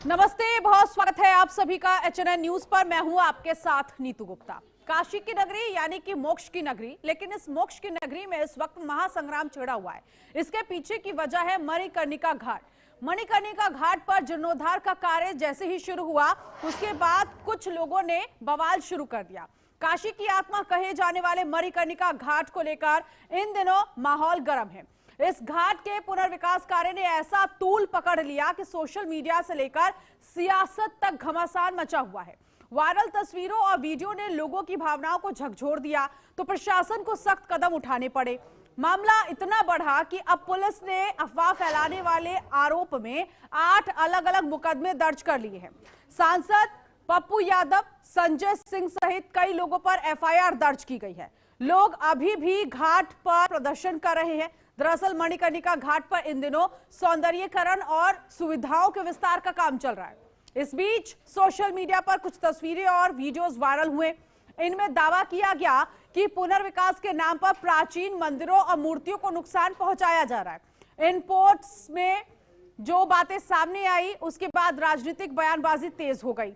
नमस्ते, बहुत स्वागत है आप सभी का HNN न्यूज पर। मैं हूं आपके साथ नीतू गुप्ता। काशी की नगरी यानी कि मोक्ष की नगरी, लेकिन इस मोक्ष की नगरी में इस वक्त महासंग्राम छिड़ा हुआ है। इसके पीछे की वजह है मणिकर्णिका घाट। मणिकर्णिका घाट पर जीर्णोद्धार का कार्य जैसे ही शुरू हुआ, उसके बाद कुछ लोगों ने बवाल शुरू कर दिया। काशी की आत्मा कहे जाने वाले मणिकर्णिका घाट को लेकर इन दिनों माहौल गर्म है। इस घाट के पुनर्विकास कार्य ने ऐसा तूल पकड़ लिया कि सोशल मीडिया से लेकर सियासत तक घमासान मचा हुआ है। वायरल तस्वीरों और वीडियो ने लोगों की भावनाओं को झकझोर दिया, तो प्रशासन को सख्त कदम उठाने पड़े। मामला इतना बढ़ा कि अब पुलिस ने अफवाह फैलाने वाले आरोप में 8 अलग अलग मुकदमे दर्ज कर लिए हैं। सांसद पप्पू यादव, संजय सिंह सहित कई लोगों पर FIR दर्ज की गई है। लोग अभी भी घाट पर प्रदर्शन कर रहे हैं। दरअसल मणिकर्णिका घाट पर इन दिनों सौंदर्यीकरण और सुविधाओं के विस्तार का काम चल रहा है। इस बीच सोशल मीडिया पर कुछ तस्वीरें और वीडियोस वायरल हुए। इनमें दावा किया गया कि पुनर्विकास के नाम पर प्राचीन मंदिरों और मूर्तियों को नुकसान पहुंचाया जा रहा है। इन पोस्ट्स में जो बातें सामने आई, उसके बाद राजनीतिक बयानबाजी तेज हो गई।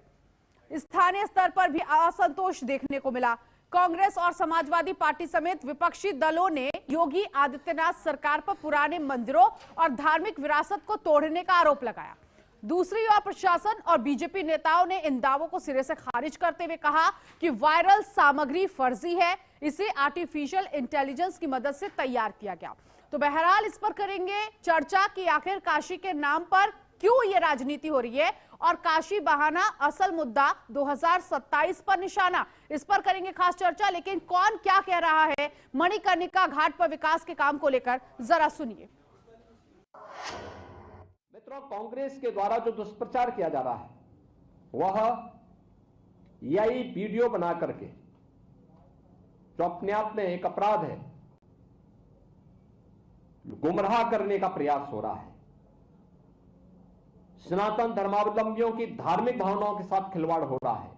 स्थानीय स्तर पर भी असंतोष देखने को मिला। कांग्रेस और समाजवादी पार्टी समेत विपक्षी दलों ने योगी आदित्यनाथ सरकार पर पुराने मंदिरों और धार्मिक विरासत को तोड़ने का आरोप लगाया। दूसरी ओर प्रशासन और बीजेपी नेताओं ने इन दावों को सिरे से खारिज करते हुए कहा कि वायरल सामग्री फर्जी है, इसे आर्टिफिशियल इंटेलिजेंस की मदद से तैयार किया गया। तो बहरहाल इस पर करेंगे चर्चा कि आखिर काशी के नाम पर क्यों ये राजनीति हो रही है और काशी बहाना असल मुद्दा 2027 पर निशाना, इस पर करेंगे खास चर्चा। लेकिन कौन क्या कह रहा है मणिकर्णिका घाट पर विकास के काम को लेकर, जरा सुनिए। मित्रों, कांग्रेस के द्वारा जो दुष्प्रचार किया जा रहा है वह यही वीडियो बना करके, जो अपने आप में एक अपराध है, गुमराह करने का प्रयास हो रहा है। सनातन धर्मावलंबियों की धार्मिक भावनाओं के साथ खिलवाड़ हो रहा है।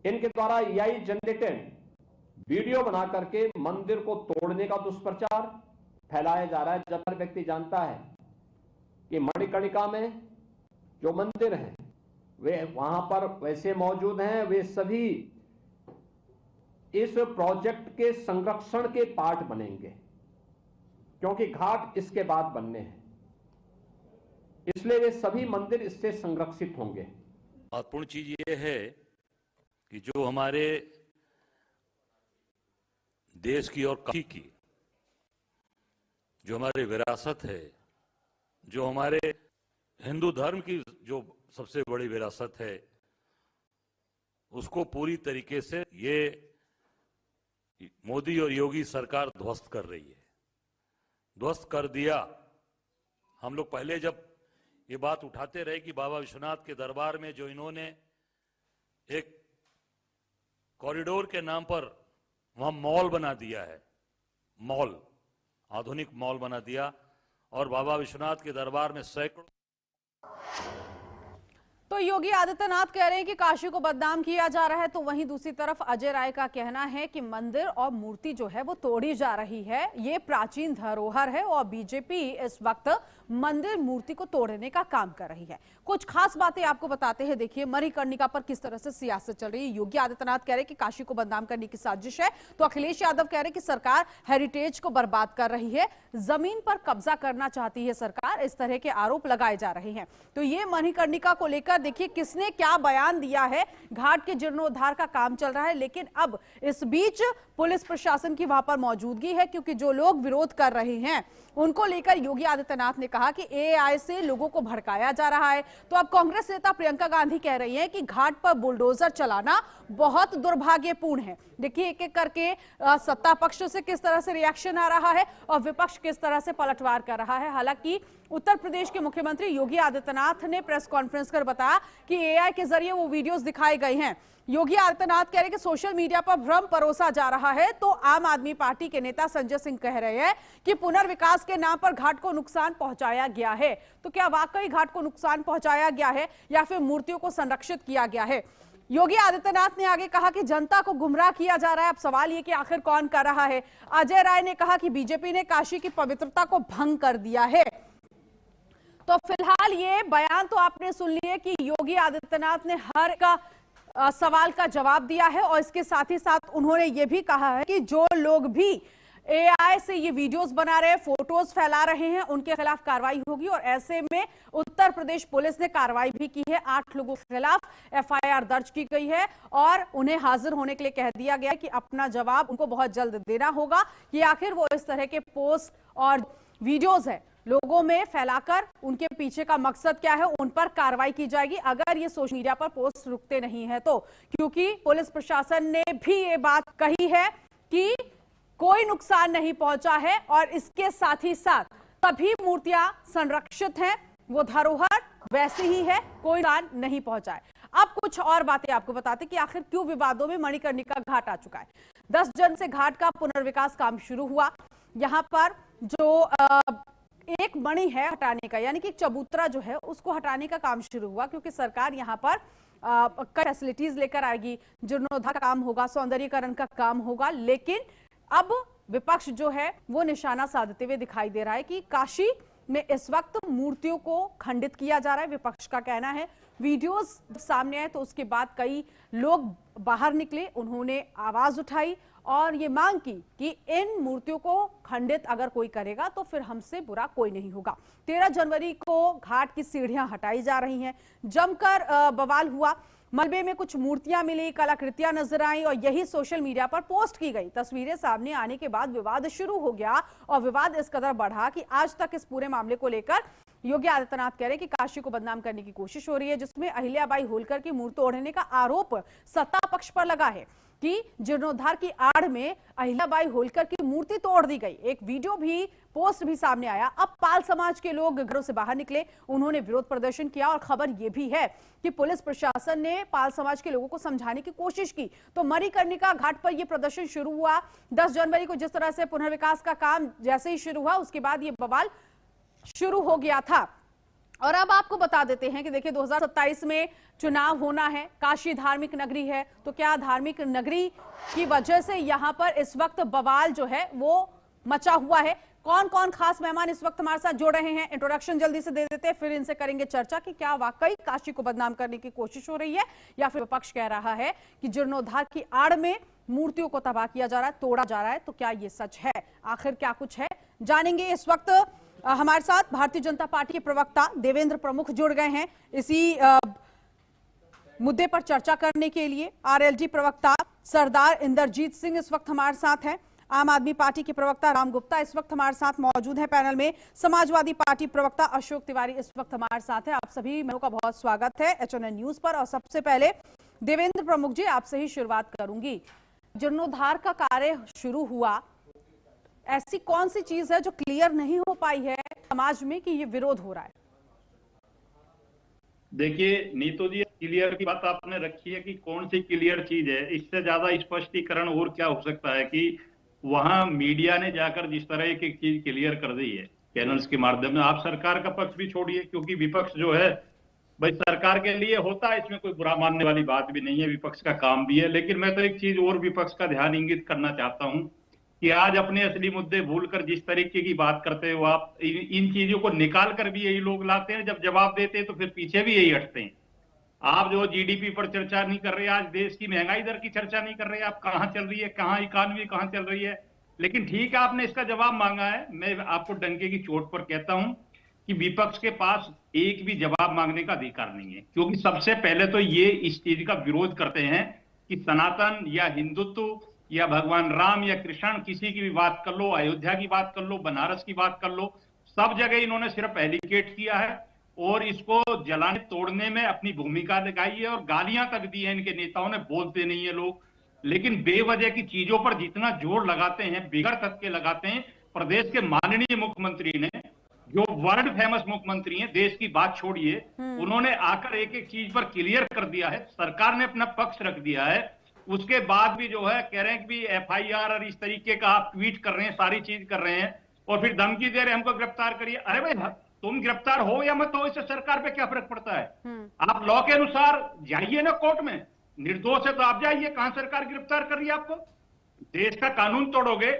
इनके द्वारा यही जनरेटेड वीडियो बना करके मंदिर को तोड़ने का दुष्प्रचार फैलाया जा रहा है। जब हर व्यक्ति जानता है कि मणिकर्णिका में जो मंदिर हैं वे वहां पर वैसे मौजूद हैं, वे सभी इस प्रोजेक्ट के संरक्षण के पार्ट बनेंगे, क्योंकि घाट इसके बाद बनने हैं, इसलिए वे सभी मंदिर इससे संरक्षित होंगे। महत्वपूर्ण चीज ये है कि जो हमारे देश की और काशी की जो हमारी विरासत है, जो हमारे हिंदू धर्म की जो सबसे बड़ी विरासत है, उसको पूरी तरीके से ये मोदी और योगी सरकार ध्वस्त कर रही है। ध्वस्त कर दिया। हम लोग पहले जब ये बात उठाते रहे कि बाबा विश्वनाथ के दरबार में जो इन्होंने एक कॉरिडोर के नाम पर वहां मॉल बना दिया है, मॉल, आधुनिक मॉल बना दिया, और बाबा विश्वनाथ के दरबार में सैकड़ों। तो योगी आदित्यनाथ कह रहे हैं कि काशी को बदनाम किया जा रहा है, तो वहीं दूसरी तरफ अजय राय का कहना है कि मंदिर और मूर्ति जो है वो तोड़ी जा रही है, ये प्राचीन धरोहर है और बीजेपी इस वक्त मंदिर मूर्ति को तोड़ने का काम कर रही है। कुछ खास बातें आपको बताते हैं। देखिए मणिकर्णिका पर किस तरह से सियासत चल रही है। योगी आदित्यनाथ कह रहे हैं कि काशी को बदनाम करने की साजिश है, तो अखिलेश यादव कह रहे हैं कि सरकार हेरिटेज को बर्बाद कर रही है, जमीन पर कब्जा करना चाहती है सरकार, इस तरह के आरोप लगाए जा रहे हैं। तो ये मणिकर्णिका को लेकर देखिए किसने क्या बयान दिया है। घाट के जीर्णोद्धार का काम चल रहा है, लेकिन अब इस बीच पुलिस प्रशासन की वहां पर मौजूदगी है, क्योंकि जो लोग विरोध कर रहे हैं उनको लेकर योगी आदित्यनाथ ने कहा कि AI से लोगों को भड़काया जा रहा है। तो अब कांग्रेस नेता प्रियंका गांधी कह रही हैं कि घाट पर बुलडोजर चलाना बहुत दुर्भाग्यपूर्ण है। देखिए एक एक करके सत्ता पक्ष से किस तरह से रिएक्शन आ रहा है और विपक्ष किस तरह से पलटवार कर रहा है। हालांकि उत्तर प्रदेश के मुख्यमंत्री योगी आदित्यनाथ ने प्रेस कॉन्फ्रेंस कर बताया कि AI के जरिए वो वीडियोस दिखाए गए हैं। योगी आदित्यनाथ कह रहे हैं कि सोशल मीडिया पर भ्रम परोसा जा रहा है, तो आम आदमी पार्टी के नेता संजय सिंह कह रहे हैं कि पुनर्विकास के नाम पर घाट को नुकसान पहुंचाया गया है। तो क्या वाकई घाट को नुकसान पहुंचाया गया है या फिर मूर्तियों को संरक्षित किया गया है? योगी आदित्यनाथ ने आगे कहा कि जनता को गुमराह किया जा रहा है। अब सवाल ये कि आखिर कौन कर रहा है। अजय राय ने कहा कि बीजेपी ने काशी की पवित्रता को भंग कर दिया है। तो फिलहाल ये बयान तो आपने सुन लिए कि योगी आदित्यनाथ ने हर का सवाल का जवाब दिया है और इसके साथ ही साथ उन्होंने ये भी कहा है कि जो लोग भी एआई से ये वीडियोस बना रहे हैं, फोटोज फैला रहे हैं, उनके खिलाफ कार्रवाई होगी। और ऐसे में उत्तर प्रदेश पुलिस ने कार्रवाई भी की है। 8 लोगों के खिलाफ एफआईआर दर्ज की गई है और उन्हें हाजिर होने के लिए कह दिया गया है कि अपना जवाब उनको बहुत जल्द देना होगा कि आखिर वो इस तरह के पोस्ट और वीडियोज है लोगों में फैलाकर उनके पीछे का मकसद क्या है, उन पर कार्रवाई की जाएगी अगर ये सोशल मीडिया पर पोस्ट रुकते नहीं है तो। क्योंकि पुलिस प्रशासन ने भी ये बात कही है कि कोई नुकसान नहीं पहुंचा है और इसके साथ ही साथ सभी मूर्तियां संरक्षित हैं, वो धरोहर वैसी ही है, कोई नुकसान नहीं पहुंचा है। अब कुछ और बातें आपको बताते कि आखिर क्यों विवादों में मणिकर्णिका घाट आ चुका है। 10 जन से घाट का पुनर्विकास काम शुरू हुआ। यहां पर जो एक मणि है हटाने का, यानी कि चबूतरा जो है उसको हटाने का काम शुरू हुआ क्योंकि सरकार यहां पर कई फैसिलिटीज लेकर आएगी, जीर्णोद्धार का काम होगा, सौंदर्यीकरण का काम होगा। लेकिन अब विपक्ष जो है वो निशाना साधते हुए दिखाई दे रहा है कि काशी में इस वक्त मूर्तियों को खंडित किया जा रहा है। विपक्ष का कहना है वीडियोस सामने आए तो उसके बाद कई लोग बाहर निकले, उन्होंने आवाज उठाई और ये मांग की कि इन मूर्तियों को खंडित अगर कोई करेगा तो फिर हमसे बुरा कोई नहीं होगा। 13 जनवरी को घाट की सीढ़ियां हटाई जा रही हैं। जमकर बवाल हुआ, मलबे में कुछ मूर्तियां मिली, कलाकृतियां नजर आई और यही सोशल मीडिया पर पोस्ट की गई। तस्वीरें सामने आने के बाद विवाद शुरू हो गया और विवाद इस कदर बढ़ा कि आज तक इस पूरे मामले को लेकर योगी आदित्यनाथ कह रहे हैं कि काशी को बदनाम करने की कोशिश हो रही है, जिसमें अहिल्याबाई होलकर की मूर्ति ओढ़ने का आरोप सत्ता पक्ष पर लगा है कि जीर्णोद्धार की आड़ में अहिल्याबाई होलकर की मूर्ति तोड़ दी गई। एक वीडियो भी, पोस्ट भी सामने आया। अब पाल समाज के लोग घरों से बाहर निकले, उन्होंने विरोध प्रदर्शन किया और खबर यह भी है कि पुलिस प्रशासन ने पाल समाज के लोगों को समझाने की कोशिश की। तो मणिकर्णिका घाट पर यह प्रदर्शन शुरू हुआ। 10 जनवरी को जिस तरह से पुनर्विकास का काम जैसे ही शुरू हुआ उसके बाद यह बवाल शुरू हो गया था। और अब आपको बता देते हैं कि देखिए 2027 में चुनाव होना है, काशी धार्मिक नगरी है, तो क्या धार्मिक नगरी की वजह से यहां पर इस वक्त बवाल जो है वो मचा हुआ है। कौन कौन खास मेहमान इस वक्त हमारे साथ जुड़ रहे हैं, इंट्रोडक्शन जल्दी से दे देते हैं, फिर इनसे करेंगे चर्चा कि क्या वाकई काशी को बदनाम करने की कोशिश हो रही है या फिर विपक्ष कह रहा है कि जीर्णोद्धार की आड़ में मूर्तियों को तबाह किया जा रहा है, तोड़ा जा रहा है। तो क्या ये सच है, आखिर क्या कुछ है, जानेंगे। इस वक्त हमारे साथ भारतीय जनता पार्टी के प्रवक्ता देवेंद्र प्रमुख जुड़ गए हैं इसी मुद्दे पर चर्चा करने के लिए। आरएलडी प्रवक्ता सरदार इंद्रजीत सिंह इस वक्त हमारे साथ हैं। आम आदमी पार्टी के प्रवक्ता राम गुप्ता इस वक्त हमारे साथ मौजूद हैं पैनल में। समाजवादी पार्टी प्रवक्ता अशोक तिवारी इस वक्त हमारे साथ हैं। आप सभी मेहमानों का बहुत स्वागत है एचएनएन न्यूज पर। और सबसे पहले देवेंद्र प्रमुख जी, आपसे ही शुरुआत करूंगी। जीर्णोद्धार का कार्य शुरू हुआ, ऐसी कौन सी चीज है जो क्लियर नहीं हो पाई है समाज में कि ये विरोध हो रहा है? देखिए नीतू जी, क्लियर की बात आपने रखी है कि कौन सी क्लियर चीज है। इससे ज्यादा स्पष्टीकरण और क्या हो सकता है कि वहां मीडिया ने जाकर जिस तरह की चीज क्लियर कर दी है चैनल्स के माध्यम में। आप सरकार का पक्ष भी छोड़िए, क्योंकि विपक्ष जो है भाई सरकार के लिए होता है, इसमें कोई बुरा मानने वाली बात भी नहीं है, विपक्ष का काम भी है। लेकिन मैं तो एक चीज और विपक्ष का ध्यान इंगित करना चाहता हूं कि आज अपने असली मुद्दे भूलकर जिस तरीके की बात करते हो आप, इन चीजों को निकाल कर भी यही लोग लाते हैं। जब जवाब देते हैं तो फिर पीछे भी यही हटते हैं। आप जो जीडीपी पर चर्चा नहीं कर रहे, आज देश की महंगाई दर की चर्चा नहीं कर रहे, आप कहां चल रही है, कहां इकॉनमी कहां चल रही है। लेकिन ठीक है, आपने इसका जवाब मांगा है। मैं आपको डंके की चोट पर कहता हूं कि विपक्ष के पास एक भी जवाब मांगने का अधिकार नहीं है, क्योंकि सबसे पहले तो ये इस चीज का विरोध करते हैं कि सनातन या हिंदुत्व या भगवान राम या कृष्ण, किसी की भी बात कर लो, अयोध्या की बात कर लो, बनारस की बात कर लो, सब जगह इन्होंने सिर्फ एलिगेट किया है और इसको जलाने तोड़ने में अपनी भूमिका लगाई है और गालियां तक दी है इनके नेताओं ने। बोलते नहीं है लोग, लेकिन बेवजह की चीजों पर जितना जोर लगाते हैं, बिगड़ तक के लगाते हैं। प्रदेश के माननीय मुख्यमंत्री ने, जो वर्ल्ड फेमस मुख्यमंत्री हैं, देश की बात छोड़िए, उन्होंने आकर एक एक चीज पर क्लियर कर दिया है। सरकार ने अपना पक्ष रख दिया है। उसके बाद भी जो है कह रहे हैं कि एफआईआर और इस तरीके का आप ट्वीट कर रहे हैं, सारी चीज कर रहे हैं और फिर धमकी दे रहे हैं हमको गिरफ्तार करिए। अरे भाई, तुम गिरफ्तार हो या मत हो, इससे सरकार पे क्या फर्क पड़ता है? आप लॉ के अनुसार जाइए ना कोर्ट में, निर्दोष है तो आप जाइए, कहां सरकार गिरफ्तार कर रही है आपको? देश का कानून तोड़ोगे,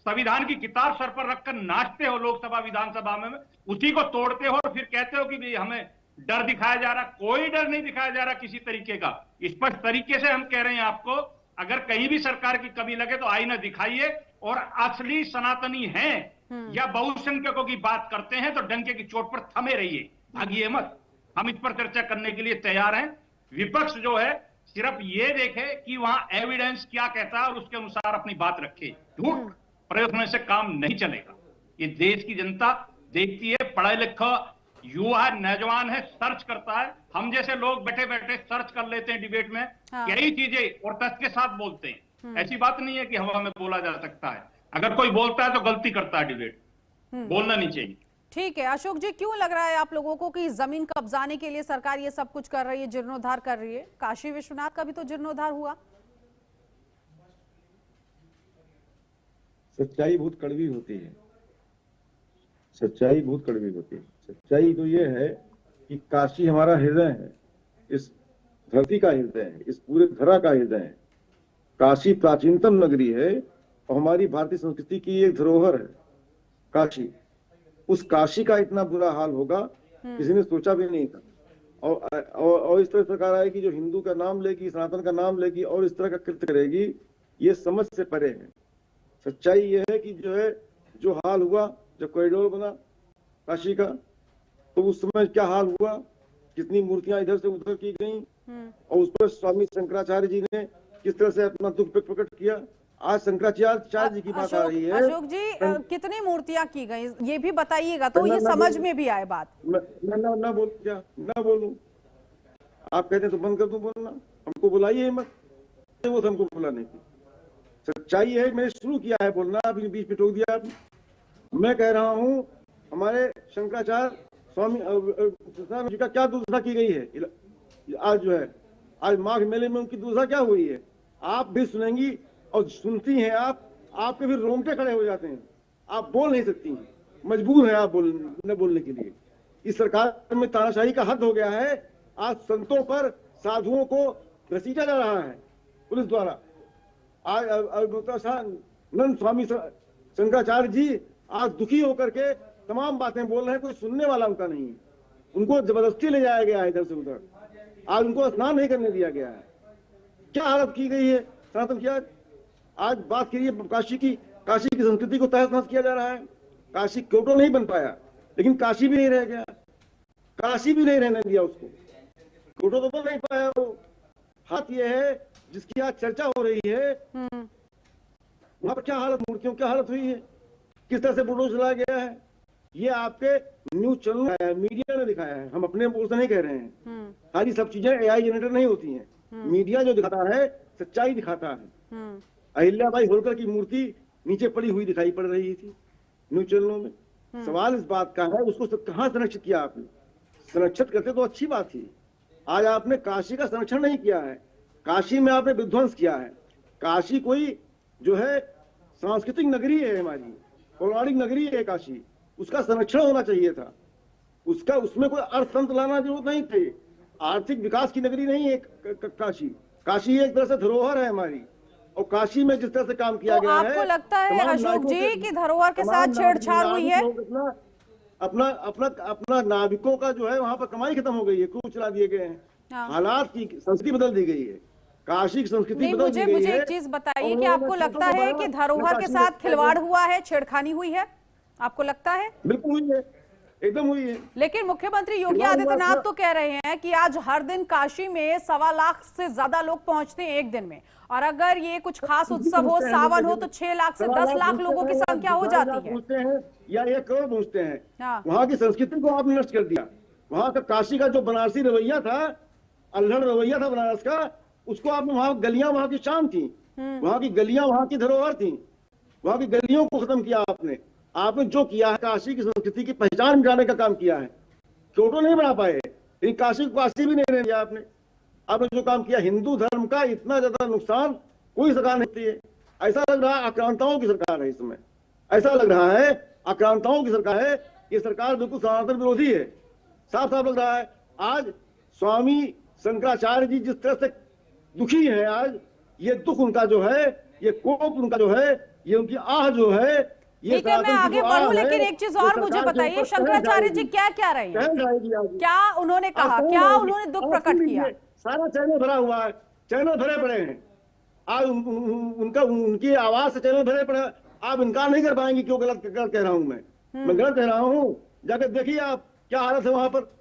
संविधान की किताब सर पर रखकर नाचते हो लोकसभा विधानसभा में, उसी को तोड़ते हो और फिर कहते हो कि भाई हमें डर दिखाया जा रहा। कोई डर नहीं दिखाया जा रहा किसी तरीके का। स्पष्ट तरीके से हम कह रहे हैं आपको, अगर कहीं भी सरकार की कमी लगे तो आईना दिखाइए, और असली सनातनी हैं या बहुसंख्यकों की बात करते हैं तो डंके की चोट पर थमे रहिए, भागिए मत। हम इस पर चर्चा करने के लिए तैयार हैं। विपक्ष जो है सिर्फ ये देखे कि वहां एविडेंस क्या कहता है और उसके अनुसार अपनी बात रखे। झूठ प्रयोग होने से काम नहीं चलेगा। ये देश की जनता देखती है, पढ़ा लिखा युवा नौजवान है, सर्च करता है। हम जैसे लोग बैठे बैठे सर्च कर लेते हैं डिबेट में कई चीजें और तथ्य के साथ बोलते हैं। ऐसी बात नहीं है कि हवा में बोला जा सकता है। अगर कोई बोलता है तो गलती करता है, डिबेट बोलना नहीं चाहिए। ठीक है अशोक जी, क्यों लग रहा है आप लोगों को कि जमीन कब्जाने के लिए सरकार ये सब कुछ कर रही है, जीर्णोद्धार कर रही है? काशी विश्वनाथ का भी तो जीर्णोद्धार हुआ। सच्चाई बहुत कड़वी होती है, सच्चाई बहुत कड़वी होती है। सच्चाई तो ये है कि काशी हमारा हृदय है, इस धरती का हृदय है, इस पूरे धरा का हृदय है। काशी प्राचीनतम नगरी है और हमारी भारतीय संस्कृति की एक धरोहर है काशी। उस काशी का इतना बुरा हाल होगा किसी ने सोचा भी नहीं था। और इस तरह सरकार आएगी जो हिंदू का नाम लेगी, सनातन का नाम लेगी और इस तरह का कृत्य करेगी, ये समझ से परे है। सच्चाई ये है कि जो हाल हुआ जब कॉरिडोर बना काशी का, तो उस समय क्या हाल हुआ, कितनी मूर्तियां इधर से उधर की गईं और उस पर स्वामी शंकराचार्य जी ने किस तरह से अपना दुख प्रकट किया। आज शंकराचार्य जी की बात आ रही है। अशोक जी कितनी मूर्तियां की गई ये भी बताइएगा तो ये समझ में भी आए बात। ना बोलूं आप कहते हैं तो बंद कर दूं बोलना, हमको बुलाइए मत, वो तो हमको बुलाने की। सच्चाई है, मैंने शुरू किया है बोलना, अभी बीच में टोक दिया आपने। मैं कह रहा हूँ हमारे शंकराचार्य स्वामी जी का क्या दुर्दशा की गई है। आज जो है आज माघ मेले में उनकी दुर्दशा क्या हुई है, आप भी सुनेंगी और सुनती हैं आपके फिर रोंगटे खड़े हो जाते हैं। आप बोल नहीं सकती हैं, मजबूर हैं आप न बोलने के लिए। इस सरकार में तानाशाही का हद हो गया है। आज संतों पर, साधुओं को घसीटा जा रहा है पुलिस द्वारा। आज नंद स्वामी शंकराचार्य जी आज दुखी होकर के तमाम बातें बोल रहे हैं, कोई सुनने वाला उनका नहीं है। उनको जबरदस्ती ले जाया गया है इधर से उधर। आज उनको स्नान नहीं करने दिया गया है। क्या हालत की गई है सनातन की। आज बात करिए काशी की संस्कृति को तहस नहस किया जा रहा है। काशी क्योटो नहीं बन पाया, लेकिन काशी भी नहीं रह गया, काशी भी नहीं रहने दिया उसको। क्योटो तो बन नहीं पाया। वो हाथ ये है जिसकी आज चर्चा हो रही है, वहां पर क्या हालत, मूर्तियों क्या हालत हुई है, किस तरह से बुलडोजर चलाया गया है। ये आपके न्यूज चैनल मीडिया ने दिखाया है, हम अपने बोल से नहीं कह रहे हैं। सारी सब चीजें एआई जनरेटर नहीं होती हैं। मीडिया जो दिखाता है सच्चाई दिखाता है। अहिल्याबाई होलकर की मूर्ति नीचे पड़ी हुई दिखाई पड़ रही थी न्यूज चैनलों में। सवाल इस बात का है उसको कहां संरक्षित किया आपने। संरक्षित करते तो अच्छी बात थी। आज आपने काशी का संरक्षण नहीं किया है, काशी में आपने विध्वंस किया है। काशी कोई जो है सांस्कृतिक नगरी है, हमारी पौराणिक नगरी है काशी, उसका संरक्षण होना चाहिए था। उसमें कोई अर्थतंत्र लाना जरूरत नहीं थी। आर्थिक विकास की नगरी नहीं है काशी एक तरह से धरोहर है हमारी। और काशी में जिस तरह से काम किया गया है, आपको लगता है अशोक जी कि धरोहर के साथ छेड़छाड़ हुई है? अपना नाविकों का जो है वहां पर कमाई खत्म हो गई है, क्रूज चला दिए गए हैं। हालात की संस्कृति बदल दी गई है, काशी की संस्कृति बदल दी गई है। मुझे एक चीज बताइए कि आपको लगता है कि धरोहर के साथ खिलवाड़ हुआ है, छेड़खानी हुई है, आपको लगता है? बिल्कुल हुई है, एकदम हुई है। लेकिन मुख्यमंत्री योगी आदित्यनाथ तो कह रहे हैं कि आज हर दिन काशी में 1.25 लाख से ज्यादा लोग पहुंचते हैं एक दिन में, और अगर ये कुछ खास उत्सव हो, सावन हो, तो 6 लाख से 10 लाख लोगों की संख्या हो जाती है या 1 करोड़ पहुंचते हैं। वहाँ की संस्कृति को आपने नष्ट कर दिया। वहाँ का काशी का जो बनारसी रवैया था, अल्हड़ रवैया था बनारस का, उसको आपने वहाँ गलियां वहाँ की शान थी, वहाँ की गलियां वहाँ की धरोहर थी, वहाँ की गलियों को खत्म किया आपने जो किया है काशी की संस्कृति की पहचान मिटाने का काम किया है। क्योटो नहीं बना पाए, लेकिन काशी को काशी भी नहीं रहने दिया आपने जो काम किया। हिंदू धर्म का इतना ज्यादा नुकसान कोई सरकार नहीं करती है। ऐसा लग रहा है आक्रांताओं की सरकार है इस समय, ऐसा लग रहा है आक्रांताओं की सरकार है। ये सरकार बिल्कुल सनातन विरोधी है, साफ साफ लग रहा है। आज स्वामी शंकराचार्य जी जिस तरह से दुखी है, आज ये दुख उनका जो है, ये कोप उनका जो है, ये उनकी आह जो है, ये ठीक है, मैं आगे बढ़ूं, लेकिन एक चीज और मुझे बताइए, शंकराचार्य जी क्या कह रहे हैं, क्या उन्होंने कहा, क्या उन्होंने दुख प्रकट किया? सारा चैनल भरा हुआ है, चैनल भरे पड़े हैं, आज उनका उनकी आवाज से चैनल भरे पड़े। आप इनकार नहीं कर पाएंगे क्यों गलत कह रहा हूं मैं गलत कह रहा हूं। जाकर देखिए आप क्या हालत है वहां पर।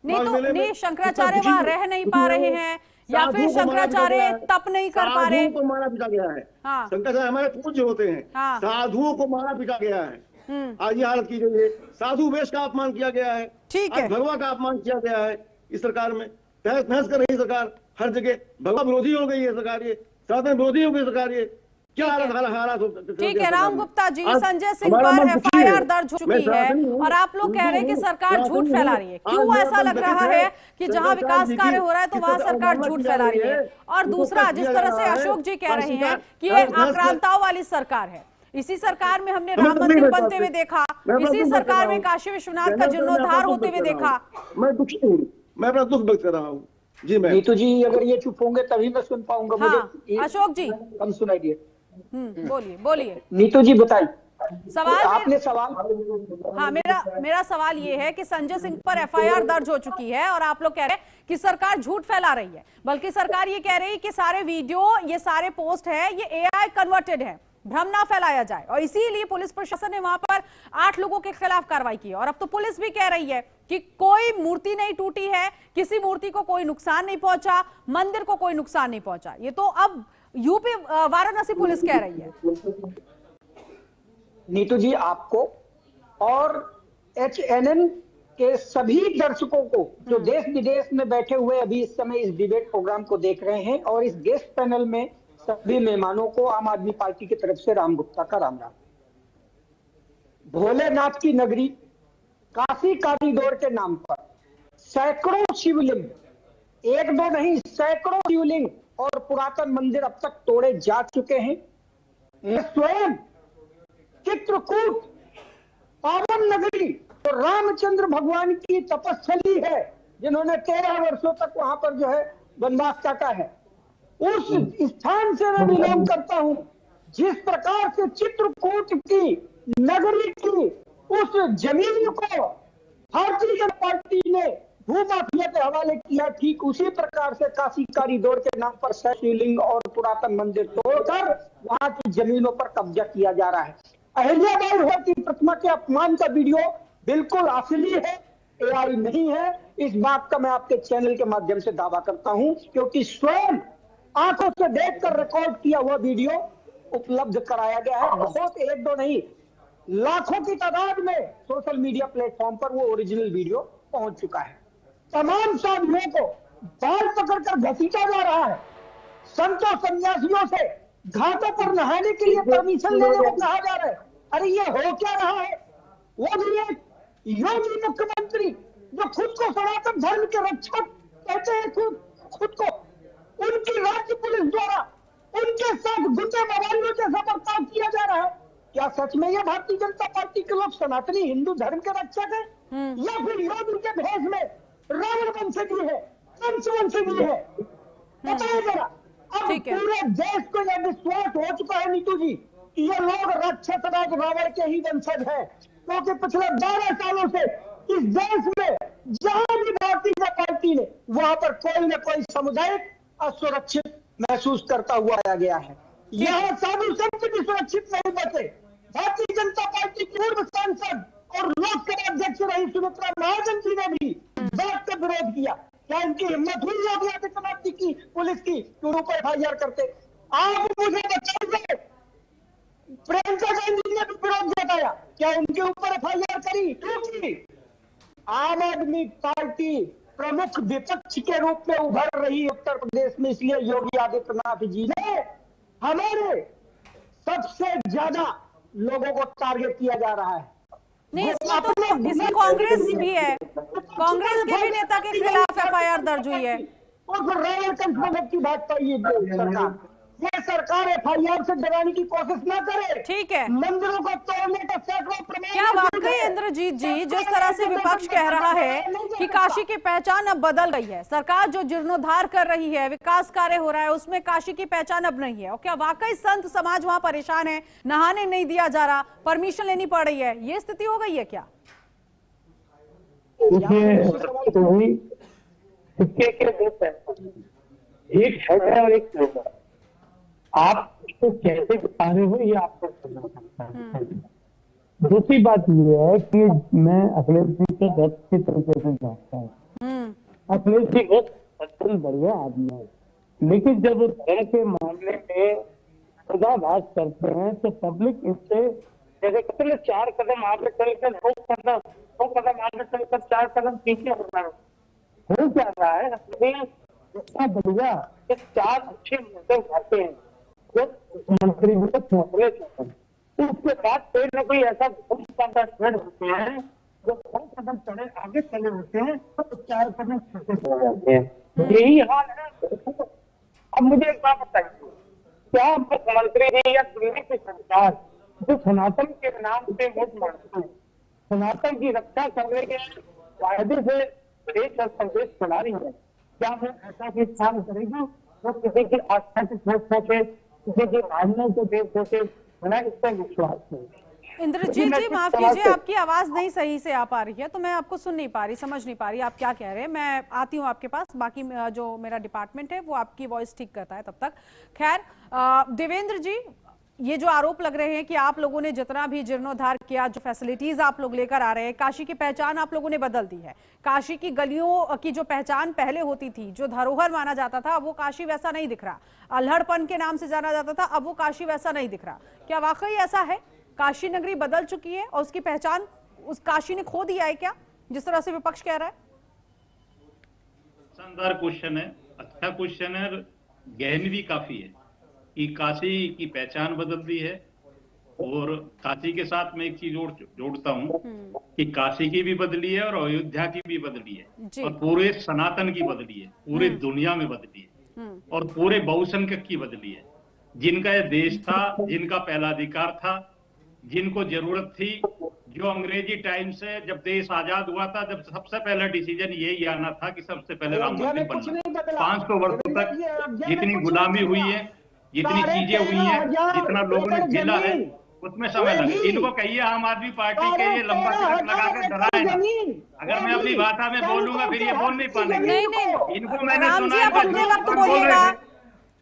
नहीं, शंकराचार्य वहां रह नहीं पा रहे हैं, या फिर शंकराचार्य तप नहीं कर पा रहे? साधुओं को मारा पीटा गया है। शंकराचार्य हमारे पूज्य होते हैं, साधुओं को मारा पीटा गया है। आज ये हालत की गई है, साधु वेश का अपमान किया गया है, ठीक है, भगवा का अपमान किया गया है। इस सरकार में तहस नहस कर रही सरकार, हर जगह भगवा विरोधी हो गई है सरकार, ये सनातन विरोधी हो गई सरकार। ये क्या हालत? ठीक है राम गुप्ता जी, संजय सिंह पर एफआईआर दर्ज हो चुकी है और आप लोग कह रहे हैं कि सरकार झूठ फैला रही है। क्यों ऐसा लग रहा है कि जहां विकास कार्य हो रहा है तो वहां सरकार झूठ फैला रही है? और दूसरा, जिस तरह से अशोक जी कह रहे हैं कि ये आक्रांताओं वाली सरकार है, इसी सरकार में हमने राम मंदिर बनते हुए देखा, इसी सरकार में काशी विश्वनाथ का जीर्णोद्धार होते हुए देखा। मैं दुखी हूँ, मैं अपना दुख व्यक्त कर रहा हूँ जी। मैं नीतू जी अगर ये चुप होंगे तभी मैं सुन पाऊंगा। मुझे अशोक जी कम सुनाई दिए। बोलिए नीतू जी बताइए सवाल। आपने सवाल। हाँ, मेरा सवाल ये है कि संजय सिंह पर एफआईआर दर्ज हो चुकी है और आप लोग कह रहे हैं कि सरकार झूठ फैला रही है, बल्कि सरकार ये कह रही है कि सारे वीडियो, ये सारे पोस्ट है, ये एआई कन्वर्टेड है, भ्रम ना फैलाया जाए। और इसीलिए पुलिस प्रशासन ने वहां पर 8 लोगों के खिलाफ कार्रवाई की। और अब तो पुलिस भी कह रही है कि कोई मूर्ति नहीं टूटी है, किसी मूर्ति को कोई नुकसान नहीं पहुंचा, मंदिर को कोई नुकसान नहीं पहुंचा। ये तो अब यूपी वाराणसी पुलिस कह रही है। नीतू जी आपको और HNN के सभी दर्शकों को जो देश विदेश में बैठे हुए अभी इस समय इस डिबेट प्रोग्राम को देख रहे हैं, और इस गेस्ट पैनल में सभी मेहमानों को आम आदमी पार्टी की तरफ से राम गुप्ता का राम राम। भोलेनाथ की नगरी काशी कॉरिडोर के नाम पर सैकड़ों शिवलिंग, एक दो नहीं सैकड़ों शिवलिंग और पुरातन मंदिर अब तक तोड़े जा चुके हैं। स्वयं चित्रकूट पावन नगरी तो रामचंद्र भगवान की तपस्थली है, जिन्होंने 13 वर्षों तक वहां पर जो है वनवास काटा है। उस स्थान से मैं बिलोंग करता हूं। जिस प्रकार से चित्रकूट की नगरी की उस जमीन को भारतीय जनता पार्टी ने भूमाफिया के हवाले किया, ठीक उसी प्रकार से काशी कॉरिडोर के नाम पर शिवलिंग और पुरातन मंदिर तोड़कर वहां की जमीनों पर कब्जा किया जा रहा है। अहिल्याबाई होळकर की प्रतिमा के अपमान का वीडियो बिल्कुल असली है, एआई नहीं है। इस बात का मैं आपके चैनल के माध्यम से दावा करता हूं, क्योंकि स्वयं आंखों से देखकर रिकॉर्ड किया हुआ वीडियो उपलब्ध कराया गया है। बहुत एक दो नहीं, लाखों की तादाद में सोशल मीडिया प्लेटफॉर्म पर वो ओरिजिनल वीडियो पहुंच चुका है। तमाम साधुओं को बाल पकड़कर घसीटा जा रहा है। संतों सन्यासियों से घाटों पर नहाने के लिए परमिशन लेने को कहा जा रहा है। अरे ये हो क्या रहा है? वो भी एक योगी मुख्यमंत्री जो खुद को सनातन धर्म के रक्षक कहते हैं, खुद को उनकी राज्य पुलिस द्वारा उनके साथ गुंडे मवालियों जैसा बर्ताव किया जा रहा है। क्या सच में ये भारतीय जनता पार्टी के लोग सनातनी हिंदू धर्म के रक्षक हैं, या फिर योगी के भेष में रावण वंशजी है, कंस वंशजी है? बताइए जरा। अब पूरे देश को यह विश्वास हो चुका है नीतू जी कि ये लोग राक्षस राज रावण के ही वंशज हैं, क्योंकि पिछले 12 सालों से इस देश में जहां भी भारतीय जनता पार्टी ने वहां पर कोई न कोई समुदाय असुरक्षित महसूस करता हुआ आया गया है। यहाँ साधु संत भी सुरक्षित नहीं बचे। भारतीय जनता पार्टी की पूर्व सांसद और लोकसभा अध्यक्ष रही सुमित्रा महाजन जी ने भी बात का विरोध किया। क्या इनकी हिम्मत हुई योगी आदित्यनाथ जी की पुलिस की उन पर एफआईआर करते? आप मुझे बताइए, प्रियंका गांधी ने भी विरोध जताया, क्या उनके ऊपर एफआईआर करी? क्यों की? आम आदमी पार्टी प्रमुख विपक्ष के रूप में उभर रही उत्तर प्रदेश में, इसलिए योगी आदित्यनाथ जी ने हमारे सबसे ज्यादा लोगों को टारगेट किया जा रहा है। नहीं, इसमें कांग्रेस भी है, कांग्रेस के भी नेता के खिलाफ एफआईआर दर्ज हुई है। और फिर रावण कंस की बात पाइए सरकार, ये सरकार एफआईआर से डराने की कोशिश ना करे। ठीक है, मंदिरों को तोड़ने का सैकड़ों प्रमाण। क्या वाकई इंद्रजीत इंद्रजीत जी, जिस तरह से विपक्ष कह रहा है कि काशी की पहचान अब बदल गई है, सरकार जो जीर्णोद्धार कर रही है, विकास कार्य हो रहा है, उसमें काशी की पहचान अब नहीं है, और क्या वाकई संत समाज वहां परेशान है, नहाने नहीं दिया जा रहा, परमिशन लेनी पड़ रही है, ये स्थिति हो गई है क्या? एक है और एक है, आप इसको कैसे बता रहे हो ये आपको समझना पड़ता है। दूसरी बात ये है कि मैं अखिलेश जी को बहुत अच्छी तरीके से जानता हूँ। अखिलेश जी बहुत बढ़िया आदमी है, लेकिन जब वो धर्म के मामले में पर्दाभास करते हैं तो पब्लिक इससे जैसे कितने 4 कदम आगे चलकर 2 कदम आगे चलकर 4 कदम पीछे हो रहा है। हो क्या रहा है, इतना बढ़िया 4 अच्छे मुद्दे उठाते हैं मंत्री जी को सौंपने चाहते हैं, तो उसके बाद कोई ना कोई ऐसा ट्रेंड होते हैं जो 2 कदम चढ़े आगे चले होते हैं तो 4 कदम पीछे चले जाते हैं। यही हाल है। अब मुझे एक बात बताइए, क्या मुख्यमंत्री जी या दिल्ली की सरकार जो सनातन के नाम पे वोट मांगते हैं, सनातन की रक्षा करने के वायदे से देश और प्रदेश चला रही है, क्या वो ऐसा कुछ काम करेगी वो किसी की आस्था की ठोस सोचे, किसी की भावनाओं को देख सोचे? मैं इस पर विश्वास नहीं। इंद्रजीत जी माफ कीजिए, आपकी आवाज नहीं सही से आ पा रही है, तो मैं आपको सुन नहीं पा रही, समझ नहीं पा रही आप क्या कह रहे हैं। मैं आती हूँ आपके पास, बाकी जो मेरा डिपार्टमेंट है वो आपकी वॉइस ठीक करता है तब तक। खैर देवेंद्र जी, ये जो आरोप लग रहे हैं कि आप लोगों ने जितना भी जीर्णोद्धार किया, जो फैसिलिटीज आप लोग लेकर आ रहे हैं, काशी की पहचान आप लोगों ने बदल दी है, काशी की गलियों की जो पहचान पहले होती थी, जो धरोहर माना जाता था, अब वो काशी वैसा नहीं दिख रहा, अल्हड़पन के नाम से जाना जाता था, अब वो काशी वैसा नहीं दिख रहा। क्या वाकई ऐसा है, काशी नगरी बदल चुकी है और उसकी पहचान उस काशी ने खो दिया है क्या, जिस तरह से विपक्ष कह रहा है? शानदार क्वेश्चन है, अच्छा क्वेश्चन है, गहन भी काफी है कि काशी की पहचान बदल दी है। और काशी के साथ मैं एक चीज और जोड़ता हूँ कि काशी की भी बदली है और अयोध्या की भी बदली है और पूरे सनातन की बदली है, पूरे दुनिया में बदली है और पूरे बहुसंख्यक की बदली है। जिनका यह देश था, जिनका पहला अधिकार था, जिनको जरूरत थी, जो अंग्रेजी टाइम से जब देश आजाद हुआ था, जब सबसे पहला डिसीजन यही आना था कि सबसे पहले राम मंदिर बनना। 500 वर्षों तक जितनी गुलामी हुई है, जितनी चीजें हुई हैं, जितना लोगों ने झेला है, उसमें समय लगे। इनको कहिए आम आदमी पार्टी के ये लंबा तिलक लगा के डराएगा। अगर मैं अपनी भाषा में बोलूंगा फिर ये बोल नहीं पाएंगे। इनको मैंने सुना है, अपने वक्त बोलिएगा,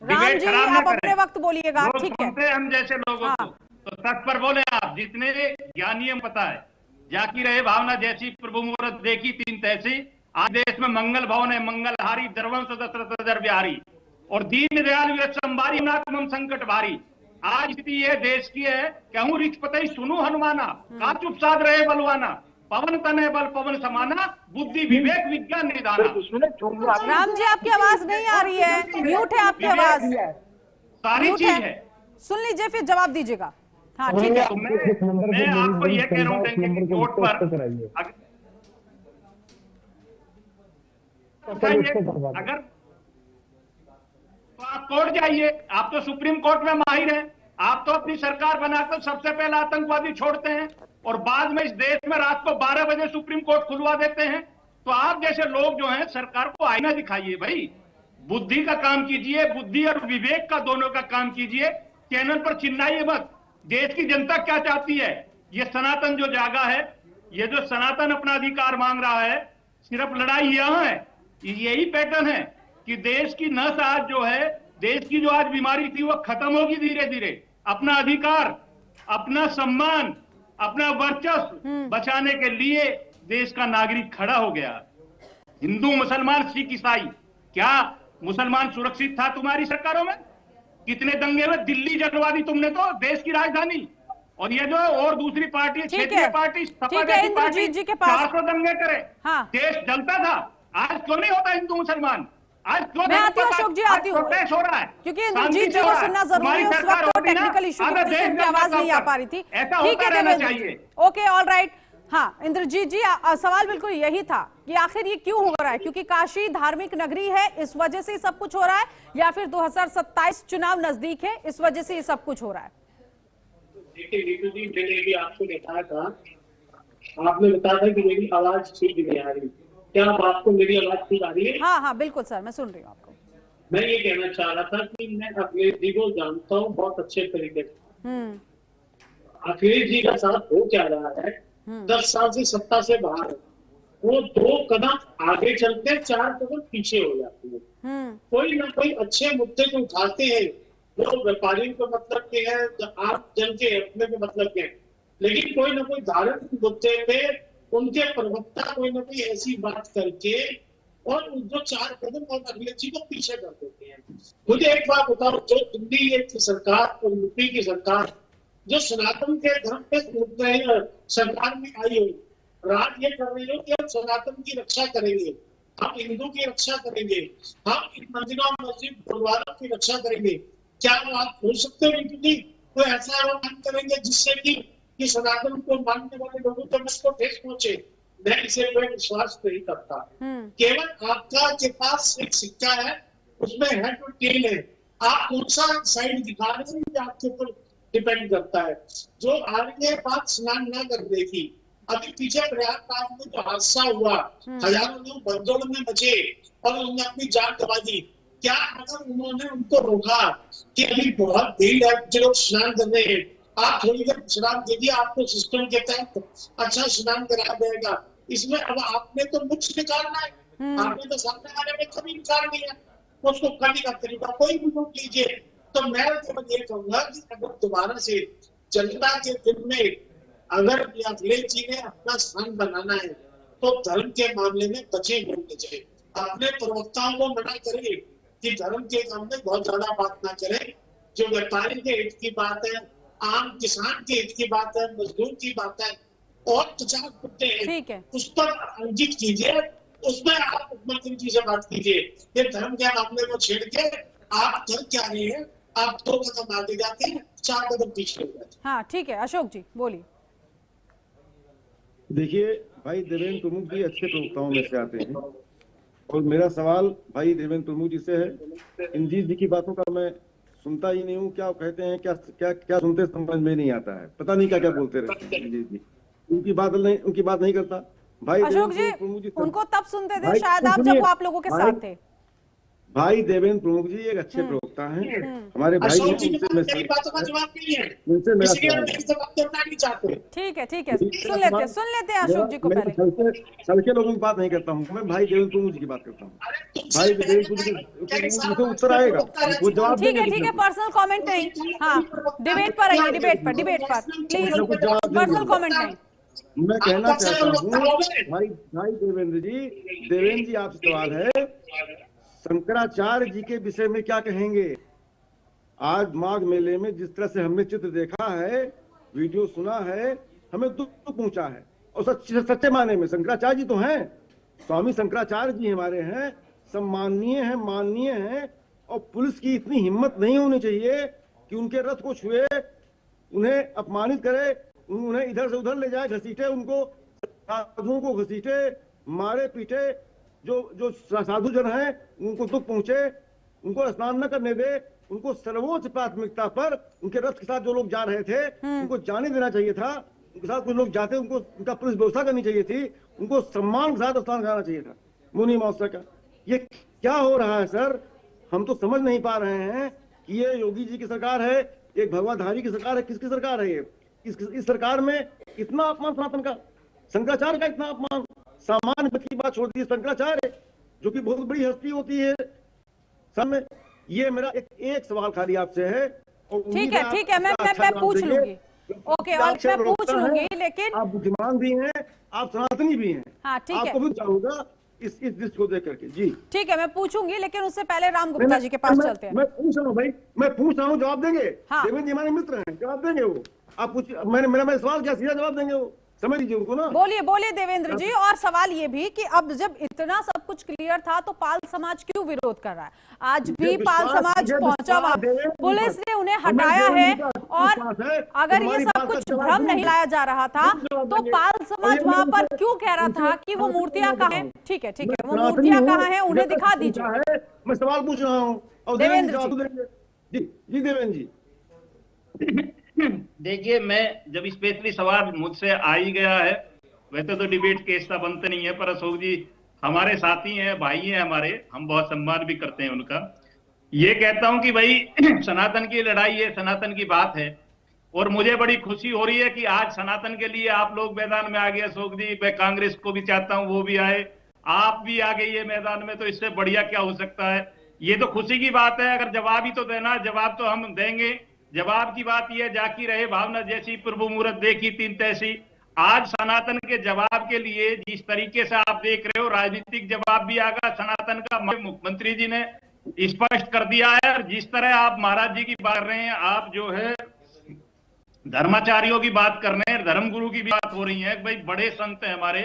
राम जी आप अपने वक्त बोलिएगा, ठीक है। हम जैसे लोगों को तो सच पर बोले आप, जितने ज्ञानी हम पता है, जाकी रहे भावना जैसी प्रभु मुहूर्त देखी 3 तैसी। आज देश में मंगल भवन है, मंगलहारी द्रवंश दशरथ दर बिहारी और दीन दयाल संबारी नाम संकट भारी। आज स्थिति ये देश की है, कहूँ रिक्ष पतई सुनो हनुमाना, का चुप साध रहे बलवाना, पवन तनय बल पवन समाना, बुद्धि विवेक विज्ञान निदाना। राम जी आपकी आवाज नहीं आ रही है, म्यूट है आपकी आवाज, सारी चीज है। सुन लीजिए फिर जवाब दीजिएगा। हाँ ठीक है। तो मैं आपको ये कह रहा हूँ कोर्ट पर अगर तो आप कोर्ट जाइए, आप तो सुप्रीम कोर्ट में माहिर हैं, आप तो अपनी सरकार बनाकर सबसे पहले आतंकवादी छोड़ते हैं और बाद में इस देश में रात को 12 बजे सुप्रीम कोर्ट खुलवा देते हैं। तो आप जैसे लोग जो हैं सरकार को आईना दिखाइए भाई, बुद्धि का काम कीजिए, बुद्धि और विवेक का दोनों का काम कीजिए। चैनल पर चिल्लाइए मत। देश की जनता क्या चाहती है, ये सनातन जो जागा है, ये जो सनातन अपना अधिकार मांग रहा है, सिर्फ लड़ाई यहां है, यही पैटर्न है कि देश की नस आज जो है, देश की जो आज बीमारी थी वो खत्म होगी धीरे धीरे। अपना अधिकार, अपना सम्मान, अपना वर्चस्व बचाने के लिए देश का नागरिक खड़ा हो गया। हिंदू, मुसलमान, सिख, ईसाई, क्या मुसलमान सुरक्षित था तुम्हारी सरकारों में? कितने दंगे हुए? दिल्ली जलवा दी तुमने तो, देश की राजधानी। और ये जो और दूसरी पार्टी, क्षेत्रीय पार्टी, इंद्रजीत जी के पास 400 दंगे करे, हाँ। देश जलता था। आज क्यों नहीं होता हिंदू मुसलमान? आज क्यों? मैं आती हूँ अशोक जी, आती हूँ, हो रहा है क्योंकि इंद्रजीत जी को सुनना जरूरी है। उस वक्त तो टेक्निकल इशू की वजह से उनकी आवाज नहीं आ पा रही थी। ठीक है देवेंद्र जी, ओके ऑल राइट। हाँ इंद्रजीत जी, सवाल बिल्कुल यही था कि आखिर ये क्यों हो रहा है, क्योंकि काशी धार्मिक नगरी है इस वजह से सब कुछ हो रहा है, या फिर 2027 चुनाव नजदीक है इस वजह से ये सब कुछ हो रहा है? देखिए रीतू जी, मैंने भी आपको देखा था आपने बताया था कि मेरी आवाज ठीक नहीं आ रही, क्या अब आपको मेरी आवाज ठीक आ रही है? हाँ हाँ बिल्कुल सर, मैं सुन रही हूँ आपको। मैं ये कहना चाह रहा था कि मैं अखिलेश जी को जानता हूँ बहुत अच्छे तरीके से। अखिलेश जी का साथ हो क्या रहा है, 10 साल से सत्ता से बाहर है, वो 2 कदम आगे चलते 4 कदम पीछे हो जाते हैं। कोई ना कोई अच्छे मुद्दे जो उठाते हैं वो व्यापारियों के मतलब के हैं, आप जन के अपने के मतलब के हैं, लेकिन कोई ना कोई धार्मिक मुद्दे पे उनके प्रवक्ता कोई ना कोई ऐसी बात करके और जो 4 कदम और अखिलेश जी को पीछे कर देते हैं। मुझे एक बात बताओ, जो दिल्ली की सरकार और यूपी की सरकार जो सनातन के धर्म पे सरकार में आई हुई, राज ये कर रही हो कि हम सनातन की रक्षा करेंगे, हम हिंदू की रक्षा करेंगे, हम इन मंदिरों मस्जिद गुरुद्वारों की रक्षा करेंगे। क्या आप हो सकते हो कि कोई ऐसा आरोप करेंगे जिससे कि सनातन को मानने वाले लोगों तक इसको ठेस पहुंचे? मैं इसे कोई विश्वास नहीं करता। केवल आपका के पास एक सिक्का है, उसमें हेड और टेल है, आप कौन सा साइड दिखा रहे हैं ये आपके ऊपर डिपेंड करता है। जो आ रही है बात स्नान न करने की, अभी पीछे प्रयागराज में जो हादसा हुआ, हजारों लोग भगदड़ में बचे और उन्होंने अपनी जान गंवा दी, क्या अगर उन्होंने उनको रोका कि अभी बहुत भीड़ है, कुछ लोग स्नान कर रहे हैं, आप थोड़ी देर स्नान दीजिए, आपको सिस्टम के तहत अच्छा स्नान कराया जाएगा। इसमें अब आपने तो मुझ निकालना है, आपने तो सामने वाले में कभी निकाल दिया, उसको करने का तरीका कोई भी लोग लीजिए। तो मैं केवल ये कहूंगा कि अगर दोबारा से जनता के दिल में अगर अखिलेश जी ने अपना स्थान बनाना है तो धर्म के मामले में बचे होने चाहिए। अपने प्रवक्ताओं को मना करें कि धर्म के काम में बहुत ज्यादा बात ना करें। जो व्यापारी के हित की बात है, आम किसान के हित की बात है, मजदूर की बात है और 50 मुद्दे हैं, उस पर अंकित कीजिए, उसमें आप मुख्यमंत्री जी से बात कीजिए। ये धर्म के मामले को छेड़ के आप कर क्या रहे हैं, आप 2 कदम आगे जाते हैं, 4 कदम पीछे हो जाते हैं। हाँ ठीक है, अशोक जी बोलिए। देखिए भाई, देवेंद्र प्रमुख जी अच्छे प्रवक्ताओं में से आते हैं और मेरा सवाल भाई देवेंद्र प्रमुख जी से है। इंजीत जी की बातों का मैं सुनता ही नहीं हूँ, क्या कहते हैं, क्या क्या क्या सुनते समझ में नहीं आता है, पता नहीं क्या क्या बोलते रहते हैं इंजीत जी। उनकी बात नहीं करता भाई अशोक जी। उनको तब सुनते थे शायद आप जब वो आप लोगों के साथ थे। भाई देवेंद्र प्रमुख जी एक अच्छे प्रवक्ता हैं, हमारे भाई हैं, ठीक है सुन लेते हैं अशोक जी को पहले। सड़के लोगों की बात नहीं करता हूँ मैं, भाई देवेंद्र प्रमुख जी की बात करता हूँ। भाई देवेंद्र प्रमुख उत्तर आएगा, वो जवाब देंगे। ठीक है पर्सनल कमेंट नहीं। हाँ डिबेट पर आइए, डिबेट पर प्लीज, पर्सनल कमेंट नहीं। मैं कहना चाहता हूँ भाई देवेंद्र जी आपसे सवाल है, शंकराचार्य जी के विषय में क्या कहेंगे? आज माघ मेले में जिस तरह से हमने चित्र देखा है, वीडियो सुना है, हमें दुख पहुंचा है। और सच्चे माने में शंकराचार्य जी तो हैं, स्वामी शंकराचार्य जी हमारे हैं, सम्माननीय हैं, माननीय हैं, और पुलिस की इतनी हिम्मत नहीं होनी चाहिए कि उनके रथ को छुए, उन्हें अपमानित करे, उन्हें इधर से उधर ले जाए, घसीटे, उनको साधुओं को घसीटे, मारे पीटे। जो साधु जन हैं उनको दुख पहुंचे, उनको स्नान न करने दे, उनको सर्वोच्च प्राथमिकता पर उनके रथ के साथ जो लोग जा रहे थे उनको जाने देना चाहिए था। उनके साथ कुछ लोग जाते, उनको उनका पुलिस व्यवस्था करनी चाहिए थी, उनको सम्मान के साथ स्नान कराना चाहिए था। मुनि महोत्सव का ये क्या हो रहा है सर? हम तो समझ नहीं पा रहे हैं कि ये योगी जी की सरकार है, एक भगवाधारी की सरकार है, किसकी सरकार है ये? इस सरकार में इतना अपमान सनातन का, शंकराचार्य का इतना अपमान, सामान्य बच्चे की बात छोड़ दी, शंकराचार्य जो कि बहुत बड़ी हस्ती होती है सामने। ये मेरा एक सवाल खाली आपसे है। ठीक है मैं पूछ लूंगी। ओके, और मैं पूछ लूंगी, लेकिन आप बुद्धिमान भी हैं, आप सनातनी भी हैं। हाँ ठीक है, आपको भी चाहूंगा इस दृष्टि को देख करके। जी ठीक है, मैं पूछूंगी, लेकिन उससे पहले राम गुप्ता जी के पास चलते हैं। मैं पूछ रहा हूँ भाई, मैं पूछ रहा हूँ, जवाब देंगे? देवेंद्र जी हमारे मित्र हैं, जवाब देंगे वो। आप पूछ, मेरा सवाल क्या, सीधा जवाब देंगे वो, समझ लीजिए उनको ना। बोलिए देवेंद्र जी। और सवाल ये भी कि अब जब इतना सब कुछ क्लियर था तो पाल समाज क्यों विरोध कर रहा है? आज भी पाल समाज पहुंचा वहां, पुलिस ने उन्हें हटाया है, और अगर ये सब कुछ भ्रम नहीं लाया जा रहा था तो पाल समाज वहां पर क्यों कह रहा था कि वो मूर्तियां कहाँ हैं? ठीक है, वो मूर्तियां कहाँ हैं, उन्हें दिखा दीजिए। मैं सवाल पूछ रहा हूँ देवेंद्र जी। देवेंद्र जी देखिए, मैं जब स्पेशली सवाल मुझसे आ ही गया है वैसे तो डिबेट के हिस्सा बनते नहीं है, पर अशोक जी हमारे साथी हैं, भाई हैं हमारे, हम बहुत सम्मान भी करते हैं उनका। ये कहता हूं कि भाई सनातन की लड़ाई है, सनातन की बात है, और मुझे बड़ी खुशी हो रही है कि आज सनातन के लिए आप लोग मैदान में आ गए अशोक जी। मैं कांग्रेस को भी चाहता हूं वो भी आए, आप भी आ गई है मैदान में, तो इससे बढ़िया क्या हो सकता है। ये तो खुशी की बात है। अगर जवाब ही तो देना, जवाब तो हम देंगे। जवाब की बात यह, जाकी रहे भावना जैसी, प्रभु मुहूर्त देखी तीन तैसी। आज सनातन के जवाब के लिए जिस तरीके से आप देख रहे हो, राजनीतिक जवाब भी आगा सनातन का। मुख्यमंत्री जी ने स्पष्ट कर दिया है। और जिस तरह आप महाराज जी की बात कर रहे हैं, आप जो है धर्माचार्यों की बात कर रहे हैं, धर्मगुरु की भी बात हो रही है। भाई बड़े संत हैं हमारे,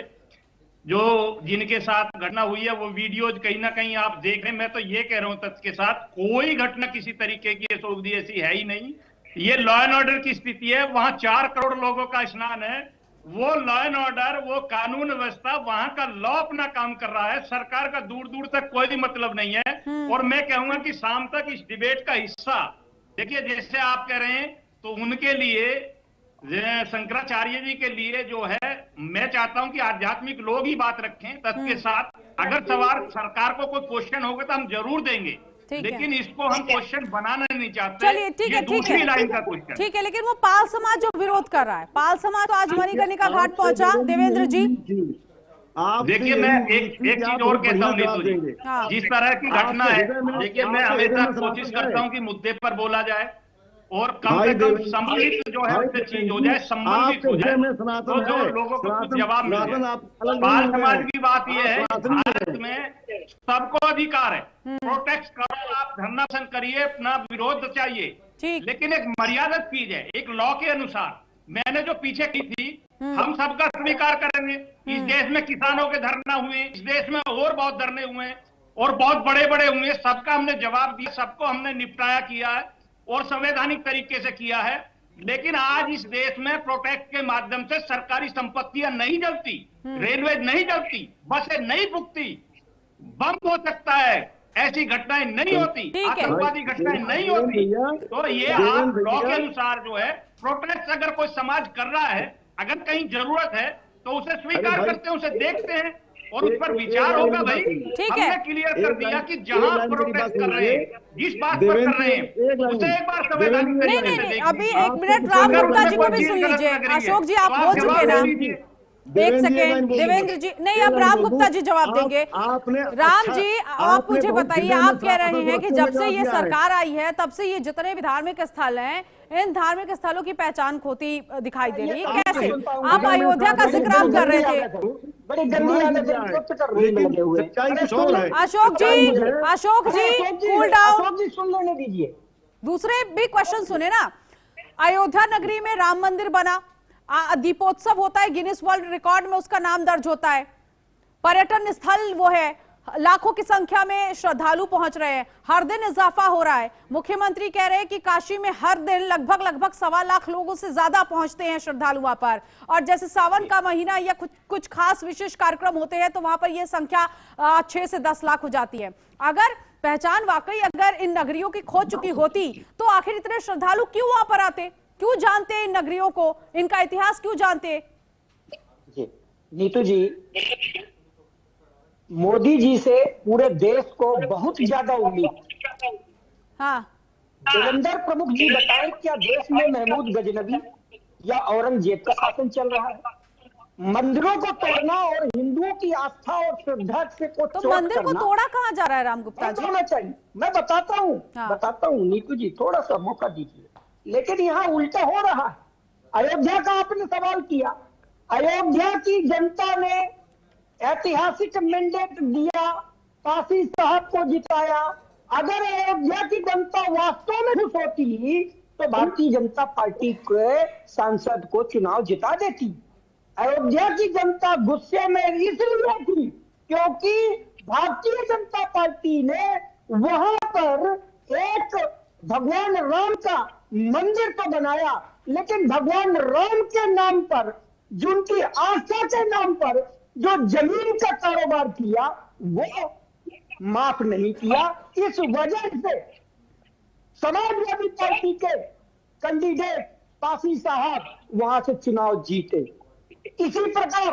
जो जिनके साथ घटना हुई है, वो वीडियो कहीं ना कहीं आप देख रहे हैं। मैं तो ये कह रहा हूं, तथ्य के साथ कोई घटना किसी तरीके की अशोक जी ऐसी है ही नहीं। ये लॉ एंड ऑर्डर की स्थिति है। वहां 4 करोड़ लोगों का स्नान है। वो लॉ एंड ऑर्डर, वो कानून व्यवस्था, वहां का लॉ अपना काम कर रहा है। सरकार का दूर दूर तक कोई भी मतलब नहीं है। और मैं कहूंगा कि शाम तक इस डिबेट का हिस्सा, देखिए जैसे आप कह रहे हैं, तो उनके लिए, शंकराचार्य जी के लिए जो है, मैं चाहता हूं कि आध्यात्मिक लोग ही बात रखें तथ्य के साथ। अगर सवाल सरकार को कोई क्वेश्चन होगा तो हम जरूर देंगे, लेकिन इसको हम क्वेश्चन बनाना नहीं चाहते। चलिए ठीक है, दूसरी लाइन का क्वेश्चन ठीक है। लेकिन वो पाल समाज जो विरोध कर रहा है, पाल समाज तो आज मणिकर्णिका घाट पहुंचा। देवेंद्र जी देखिए, मैं एक चीज और कहता हूँ नीतू जी, जिस तरह की घटना है, देखिए मैं हमेशा कोशिश करता हूँ कि मुद्दे पर बोला जाए और कम से कम सम्मिलित जो है उससे चीज हो जाए, संबंधित हो जाए, तो जो लोगों को कुछ जवाब मिल जाए। बाल समाज की बात यह है, भारत में सबको अधिकार है, प्रोटेक्ट करो, आप धरना प्रदर्शन करिए, अपना विरोध चाहिए, लेकिन एक मर्यादित चीज है, एक लॉ के अनुसार। मैंने जो पीछे की थी, हम सबका स्वीकार करेंगे। इस देश में किसानों के धरना हुए, इस देश में और बहुत धरने हुए और बहुत बड़े बड़े हुए, सबका हमने जवाब दिया, सबको हमने निपटाया किया है और संवैधानिक तरीके से किया है। लेकिन आज इस देश में प्रोटेक्ट के माध्यम से सरकारी संपत्तियां नहीं जलती, रेलवे नहीं जलती, बसें नहीं फूकती, बम हो सकता है, ऐसी घटनाएं नहीं होती, आतंकवादी घटनाएं नहीं होती। तो ये आप लॉ के अनुसार जो है प्रोटेक्ट अगर कोई समाज कर रहा है, अगर कहीं जरूरत है तो उसे स्वीकार करते हैं, उसे देखते हैं और उस पर विचार होगा। भाई हमने क्लियर कर दिया कि जहां प्रोटेस्ट कर रहे हैं, जिस बात पर कर रहे हैं, उसे एक बार संवैधानिक तरीके से देखिए। अभी 1 मिनट राम गुप्ता जी को भी सुन लीजिए। अशोक जी आप बोल चुके ना, 1 सेकेंड देवेंद्र जी, नहीं अब राम गुप्ता जी जवाब देंगे। राम जी आप मुझे बताइए, आप कह रहे हैं कि जब से ये सरकार आई है तब से ये जितने भी धार्मिक स्थल हैं, इन धार्मिक स्थलों की पहचान खोती दिखाई दे रही है। कैसे? आप अयोध्या का जिक्र आप कर रहे थे। अशोक जी कूल डाउन, सुन लेने दीजिए, दूसरे भी क्वेश्चन सुने ना। अयोध्या नगरी में राम मंदिर बना, दीपोत्सव होता है, गिनीज वर्ल्ड रिकॉर्ड में उसका नाम दर्ज होता है, पर्यटन स्थल वो है, लाखों की संख्या में श्रद्धालु पहुंच रहे हैं, हर दिन इजाफा हो रहा है। मुख्यमंत्री कह रहे हैं कि काशी में हर दिन लगभग 1.25 लाख लोगों से ज्यादा पहुंचते हैं श्रद्धालु वहां पर, और जैसे सावन का महीना या कुछ खास विशेष कार्यक्रम होते हैं तो वहां पर यह संख्या 6 से 10 लाख हो जाती है। अगर पहचान वाकई अगर इन नगरियों की खो चुकी होती तो आखिर इतने श्रद्धालु क्यों वहां पर आते, क्यों जानते इन नगरियों को, इनका इतिहास क्यों जानते? नीतू जी, मोदी जी से पूरे देश को बहुत ज्यादा उम्मीद। हाँ, देवेंद्र प्रमुख जी बताएं, क्या देश में महमूद गजनबी या औरंगजेब का शासन चल रहा है? मंदिरों को तोड़ना और हिंदुओं की आस्था और श्रद्धा से को तो मंदिर को तोड़ा कहाँ जा रहा है राम गुप्ता जी? होना चाहिए, मैं बताता हूँ। हाँ। बताता हूँ नीतू जी, थोड़ा सा मौका दीजिए। लेकिन यहाँ उल्टा हो रहा है। अयोध्या का आपने सवाल किया, अयोध्या की जनता ने ऐतिहासिक मैंडेट दिया, काशी साहब को जिताया। अगर अयोध्या की जनता वास्तव में खुश होती तो भारतीय जनता पार्टी के सांसद को चुनाव जिता देती। अयोध्या की जनता गुस्से में इसलिए थी क्योंकि भारतीय जनता पार्टी ने वहां पर एक भगवान राम का मंदिर तो बनाया, लेकिन भगवान राम के नाम पर, जिनकी आस्था के नाम पर जो जमीन का कारोबार किया वो माफ नहीं किया। इस वजह से समाजवादी पार्टी के कैंडिडेट काशी साहब वहां से चुनाव जीते। इसी प्रकार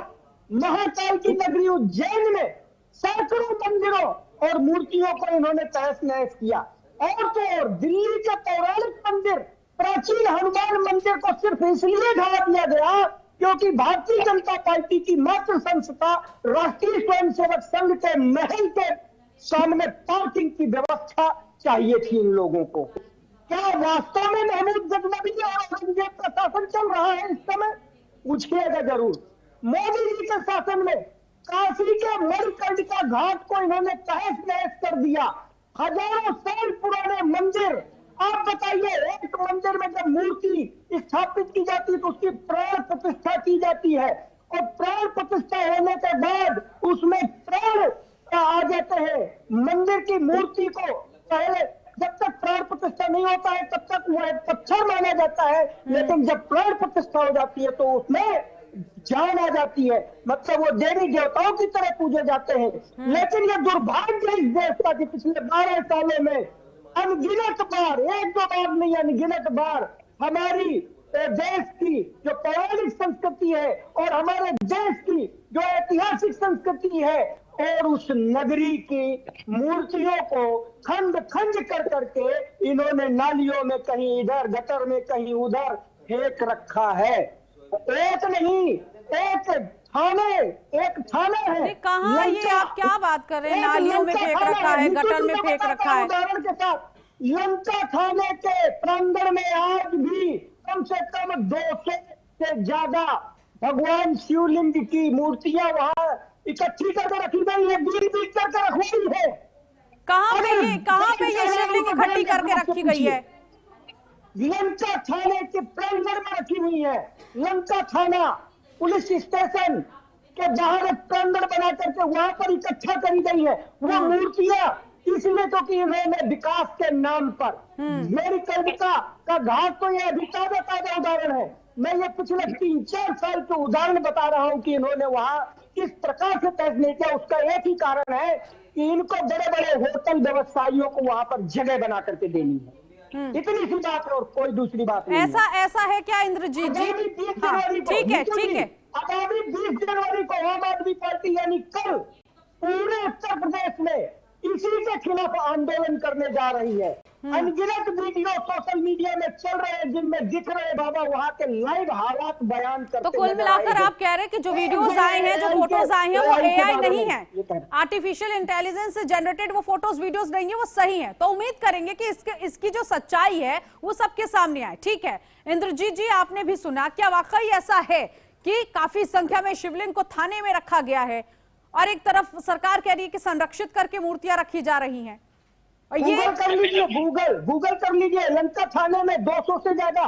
महाकाल की नगरी उज्जैन में सैकड़ों मंदिरों और मूर्तियों को इन्होंने तहस नहस किया। और तो और दिल्ली के पौराणिक मंदिर, प्राचीन हनुमान मंदिर को सिर्फ इसलिए ढा दिया गया क्योंकि भारतीय जनता पार्टी की मातृ संस्था राष्ट्रीय स्वयंसेवक संघ के महल के सामने पार्किंग की व्यवस्था चाहिए थी इन लोगों को। क्या वास्तव में महमूद गजनबी और औरंगजेब का शासन चल रहा है इस समय? पूछिएगा जरूर। मोदी जी के शासन में काशी के मणिकर्णिका घाट को इन्होंने तहस नहस कर दिया। हजारों साल पुराने मंदिर, आप बताइए, एक मंदिर में जब मूर्ति स्थापित की जाती है तो उसकी प्राण प्रतिष्ठा की जाती है, और प्राण प्रतिष्ठा होने के बाद उसमें प्राण आ जाते हैं। मंदिर की मूर्ति को पहले जब तक प्राण प्रतिष्ठा नहीं होता है तब तक वह पत्थर माना जाता है, लेकिन जब प्राण प्रतिष्ठा हो जाती है तो उसमें जान आ जाती है, मतलब वो देवी देवताओं की तरह पूजे जाते हैं। लेकिन ये दुर्भाग्य इस देश का कि पिछले 12 सालों में अनगिनत बार, एक दो बार नहीं, अनगिनत बार हमारी देश की जो पौराणिक संस्कृति है और हमारे देश की जो ऐतिहासिक संस्कृति है और उस नगरी की मूर्तियों को खंड खंड कर करके इन्होंने नालियों में कहीं इधर, गटर में कहीं उधर फेंक रखा है। एक नहीं, एक थाना है। कहाँ ये आप क्या बात कर रहे हैं? नालियों में फेंक रखा है, गटर में फेंक रखा है। उदाहरण के साथ लंका थाने के प्रांगण में आज भी कम से कम 200 से ज्यादा भगवान शिवलिंग की मूर्तियां वहां इकट्ठी करके रखी गई है, बीच बीच करके रखी है। कहाँ पे ये शिवलिंग इकट्ठी करके रखी गई है? लंका थाने के प्रांगण में रखी हुई है। लंका थाना पुलिस स्टेशन के बाहर एक प्रांगण बना करके वहां पर इकट्ठा करी गई है वो मूर्तियां, इसलिए तो कि इन्होंने विकास के नाम पर मेरी कविता का घाट तो यह अभी ताजा ताजा उदाहरण है। मैं ये पिछले 3-4 साल के उदाहरण बता रहा हूं कि इन्होंने वहां किस प्रकार से तय नहीं किया। उसका एक ही कारण है कि इनको बड़े बड़े होटल व्यवसायियों को वहां पर जगह बना करके देनी है। इतनी सी बात है और कोई दूसरी बात नहीं। ऐसा है क्या इंद्रजीत जी? ठीक है। आगामी 20 जनवरी को आम आदमी पार्टी यानी कल पूरे उत्तर प्रदेश में इसी के खिलाफ आंदोलन करने जा रही है। अनगिनत वीडियो सोशल मीडिया में चल रहे हैं जिनमें दिख रहे बाबा वहां के लाइव हालात बयान करते। तो कुल मिलाकर आप कह रहे हैं कि जो वीडियोस आए हैं, जो फोटोज आए हैं, वो एआई नहीं है, आर्टिफिशियल इंटेलिजेंस से जनरेटेड वो फोटोज वीडियोस नहीं है, वो सही है। तो उम्मीद करेंगे कि इसकी जो सच्चाई है वो सबके सामने आए। ठीक है इंद्रजीत जी, आपने भी सुना, क्या वाकई ऐसा है कि काफी संख्या में शिवलिंग को थाने में रखा गया है और एक तरफ सरकार कह रही है कि संरक्षित करके मूर्तियां रखी जा रही हैं? और ये कर लीजिए, गूगल कर लीजिए, लंका थाने में 200 से ज्यादा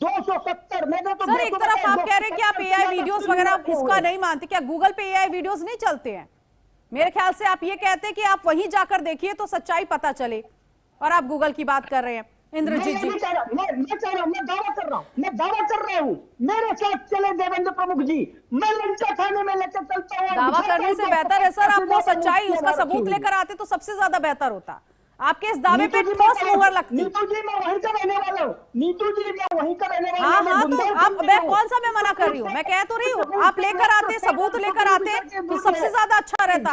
270। मैंने तो सर एक तरफ आप कह रहे हैं कि आप एआई वीडियोस वगैरह आप इसका नहीं मानते, क्या गूगल पे एआई वीडियोस नहीं चलते हैं? मेरे ख्याल से आप ये कहते हैं कि आप वहीं जाकर देखिए तो सच्चाई पता चले, और आप गूगल की बात कर रहे हैं। इंद्रजीत जी, मैं दावा कर रहा हूँ, मेरे साथ चले देवेंद्र प्रमुख जी, मैं लंका थाने में लेकर चलता हूँ। दावा करने से बेहतर है सर आप वो सच्चाई, उसका सबूत लेकर आते तो सबसे ज्यादा बेहतर होता। आपके इस दावे पे ठोस मुहर लगती। नीतू जी मैं वहीं का रहने वाला हूँ, नीतू जी मैं वहीं का रहने वाला हूँ। हाँ तो आप, मैं कौन सा मैं मना कर रही हूँ? मैं कह तो रही हूँ आप लेकर आते, सबूत लेकर आते तो सबसे ज्यादा अच्छा रहता।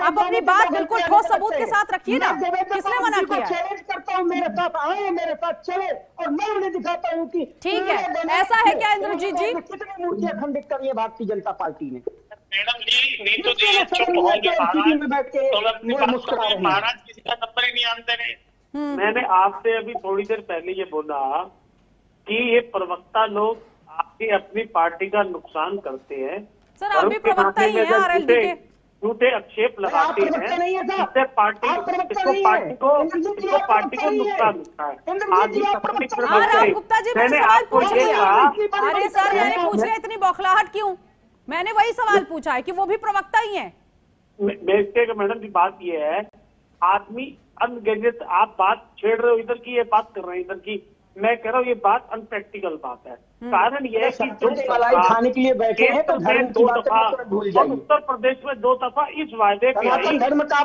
आप अपनी बात बिल्कुल ठोस सबूत के साथ रखिए ना, किसने मना किया? चैलेंज करता हूँ, मेरे साथ आए, मेरे साथ चले और मैं उन्हें दिखाता हूँ कि ठीक है। ऐसा है क्या इंद्रजीत जी? कितनी मूर्तियां खंडित करी है भारतीय जनता पार्टी ने? मैडम जी, नीतू जी चुप हो महाराज किसी का नंबर ही नहीं आते रहे। मैंने आपसे अभी थोड़ी देर पहले ये बोला कि ये प्रवक्ता लोग आपकी अपनी पार्टी का नुकसान करते हैं। सर आप भी प्रवक्ता ही हैं आरएलडी के। झूठे आक्षेप लगाते हैं, इससे पार्टी को नुकसान होता है। गुप्ता जी मैंने सवाल पूछ लिया। अरे सर मैंने पूछ लिया, इतनी बौखलाहट क्यों? मैंने वही सवाल पूछा है कि वो भी प्रवक्ता ही हैं। मैडम जी बात ये है, आदमी अनगेजेट, आप बात छेड़ रहे हो इधर की, ये बात कर रहे हैं इधर की। मैं कह रहा हूँ ये बात अनप्रैक्टिकल बात है। कारण ये है कि खाने के लिए बैठे हैं तो 2 दफा और उत्तर प्रदेश में 2 दफा इस वायदे पे धर्म का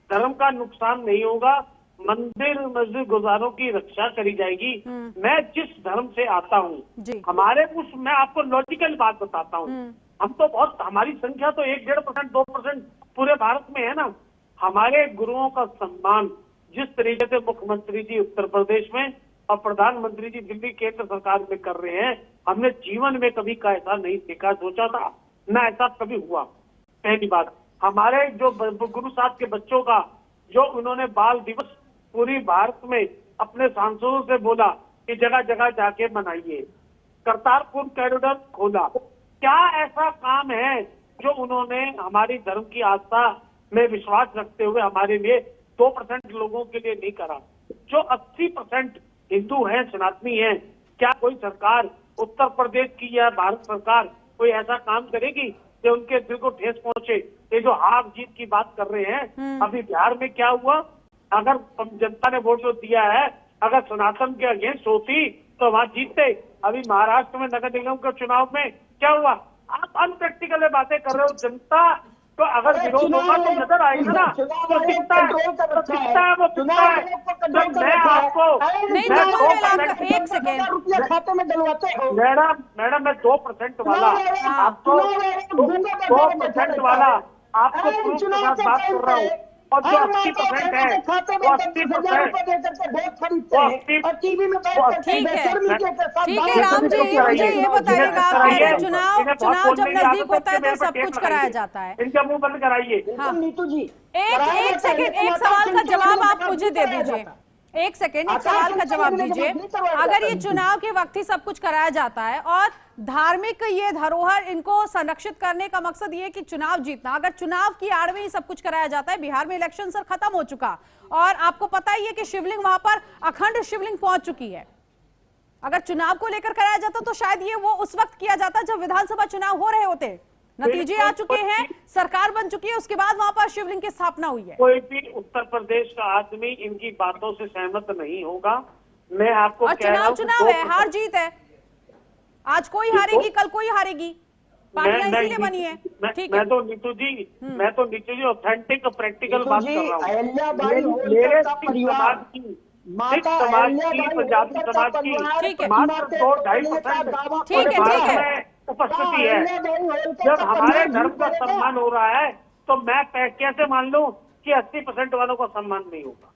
धर्म का नुकसान नहीं होगा, मंदिर मस्जिद गुजारों की रक्षा करी जाएगी। मैं जिस धर्म से आता हूँ, जी। हमारे मैं आपको लॉजिकल बात बताता हूँ, हम तो बहुत, हमारी संख्या तो 1-1.5%, 2% पूरे भारत में है ना। हमारे गुरुओं का सम्मान जिस तरीके से मुख्यमंत्री जी उत्तर प्रदेश में और प्रधानमंत्री जी दिल्ली केंद्र सरकार में कर रहे हैं, हमने जीवन में कभी का ऐसा नहीं देखा, सोचा था ना ऐसा कभी हुआ। पहली बात, हमारे जो गुरु साहब के बच्चों का जो उन्होंने बाल दिवस पूरी भारत में अपने सांसदों से बोला कि जगह जगह जाके मनाइए, करतारपुर कॉरिडोर खोला, क्या ऐसा काम है जो उन्होंने हमारी धर्म की आस्था में विश्वास रखते हुए हमारे लिए 2% लोगों के लिए नहीं करा? जो 80% हिंदू हैं, सनातनी हैं, क्या कोई सरकार उत्तर प्रदेश की या भारत सरकार कोई ऐसा काम करेगी कि उनके दिल को ठेस पहुंचे? ये जो हार जीत की बात कर रहे हैं, अभी बिहार में क्या हुआ? अगर जनता ने वोट जो दिया है, अगर सनातन के अगेंस्ट होती तो वहां जीतते। अभी महाराष्ट्र में नगर निगम के चुनाव में क्या हुआ? आप अनप्रैक्टिकल बातें कर रहे हो। जनता तो अगर विरोध होगा तो नजर आएगा ना, तो दिखता है, वो दिखता है। जब मैं आपको एक सेकेंड खाते में डलवाते हो मैडम मैं 2% वाला आपको 2% वाला आपको प्रूफ के साथ बात कर रहा हूँ, और जो 80% है वो 80% ठीक है राम जी, मुझे ये बताइएगा कि चुनाव जब नजदीक होता है तो सब कुछ कराया जाता है। इनका मुंह बंद कराइए। हाँ। नीतू जी, एक सेकेंड, एक सवाल का जवाब आप मुझे दे दीजिए। एक सेकेंड, एक सवाल का जवाब दीजिए। अगर ये चुनाव के वक्त ही सब कुछ कराया जाता है और धार्मिक ये धरोहर इनको संरक्षित करने का मकसद ये कि चुनाव जीतना, अगर चुनाव की आड़ में ही सब कुछ कराया जाता है, बिहार में इलेक्शन सर खत्म हो चुका और आपको पता ही है कि शिवलिंग वहां पर अखंड शिवलिंग पहुंच चुकी है, अगर चुनाव को लेकर कराया जाता तो शायद ये वो उस वक्त किया जाता जब विधानसभा चुनाव हो रहे होते, नतीजे आ चुके हैं, सरकार बन चुकी है, उसके बाद वहां पर शिवलिंग की स्थापना हुई है। कोई भी उत्तर प्रदेश का आदमी इनकी बातों से सहमत नहीं होगा। मैं आपको कह रहा हूं, चुनाव है, हार जीत है, आज कोई हारेगी कल कोई हारेगी, पार्टियां इसीलिए बनी है। मैं तो नीतू जी ऑथेंटिक प्रैक्टिकल बात कर रहा हूँ। मेरे समाज की, पंजाबी समाज की मात्र 2-2.5% उपस्थिति है। जब हमारे धर्म का सम्मान हो रहा है तो मैं कैसे मान लूं कि 80% वालों का सम्मान नहीं होगा?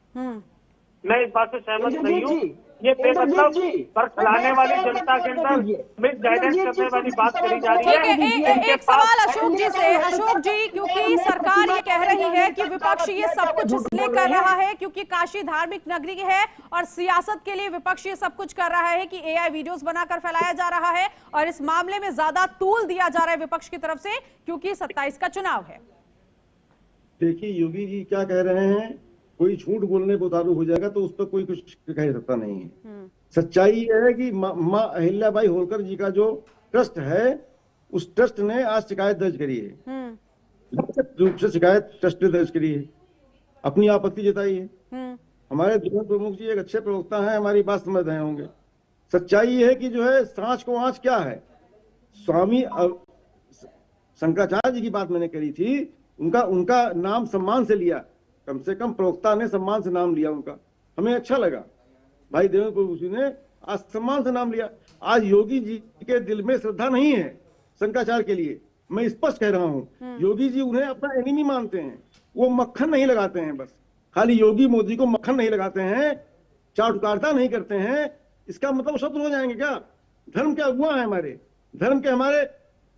मैं इस बात से सहमत नहीं हूँ। ये बेमतलब पर खिलाने वाली जनता के अंदर मिस गाइडेंस करने वाली बात करी जा रही है। एक सवाल अशोक जी से। अशोक जी, क्योंकि सरकार ये कह रही है कि विपक्ष ये सब कुछ इसलिए कर रहा है क्योंकि काशी धार्मिक नगरी है और सियासत के लिए विपक्ष ये सब कुछ कर रहा है कि एआई वीडियोस बनाकर फैलाया जा रहा है और इस मामले में ज्यादा तूल दिया जा रहा है विपक्ष की तरफ से क्योंकि 27 का चुनाव है। देखिए योगी जी क्या कह रहे हैं, कोई झूठ बोलने को उतारू हो जाएगा तो उस पर कोई कुछ कह सकता नहीं है। सच्चाई ये है कि माँ अहिल्याबाई होलकर जी का जो ट्रस्ट है, उस ट्रस्ट ने आज शिकायत दर्ज करी है, रूप से शिकायत ट्रस्ट ने दर्ज करी है, अपनी आपत्ति जताई है। हमारे दोनों प्रमुख जी एक अच्छे प्रवक्ता हैं, हमारी बात समझ रहे होंगे। सच्चाई ये है कि जो है सांच को आंच क्या है, स्वामी शंकराचार्य जी की बात मैंने करी थी, उनका नाम सम्मान से लिया, कम से कम प्रवक्ता ने सम्मान से नाम लिया उनका, हमें अच्छा लगा। भाई देवेंद्र प्रभु जी ने आज सम्मान से नाम लिया। आज योगी जी के दिल में श्रद्धा नहीं है शंकराचार्य के लिए, मैं स्पष्ट कह रहा हूँ। योगी जी उन्हें अपना एनिमी मानते हैं, वो मक्खन नहीं लगाते हैं, बस खाली योगी मोदी को मक्खन नहीं लगाते हैं, चाटुकारिता नहीं करते हैं, इसका मतलब शत्रु हो जाएंगे क्या? धर्म के अगुआ है हमारे, धर्म के हमारे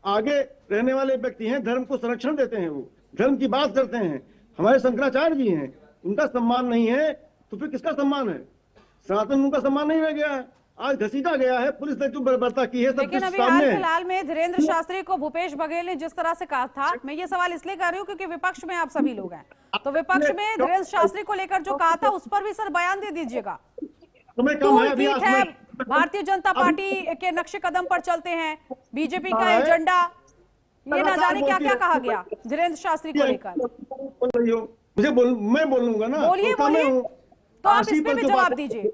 आगे रहने वाले व्यक्ति हैं, धर्म को संरक्षण देते हैं, वो धर्म की बात करते हैं। हमारे शंकराचार्य जी हैं, उनका सम्मान नहीं है तो फिर किसका सम्मान है? सनातन उनका सम्मान नहीं रह गया है, आज घसीटा गया है, पुलिस ने जो बर्बरता की है सब लेकिन अभी हाल फिलहाल में धीरेन्द्र शास्त्री को भूपेश बघेल ने जिस तरह से कहा था, मैं ये सवाल इसलिए कर रही हूँ क्योंकि विपक्ष में आप सभी लोग हैं, तो विपक्ष में धीरेन्द्र शास्त्री को लेकर जो कहा था उस पर भी सर बयान दे दीजिएगा। भारतीय जनता पार्टी के नक्शे कदम पर चलते हैं, बीजेपी का एजेंडा, ये ना जाने क्या क्या कहा गया धीरेन्द्र शास्त्री को लेकर। मैं बोलूंगा ना, बोलिए तो आप इस पे भी जवाब दीजिए।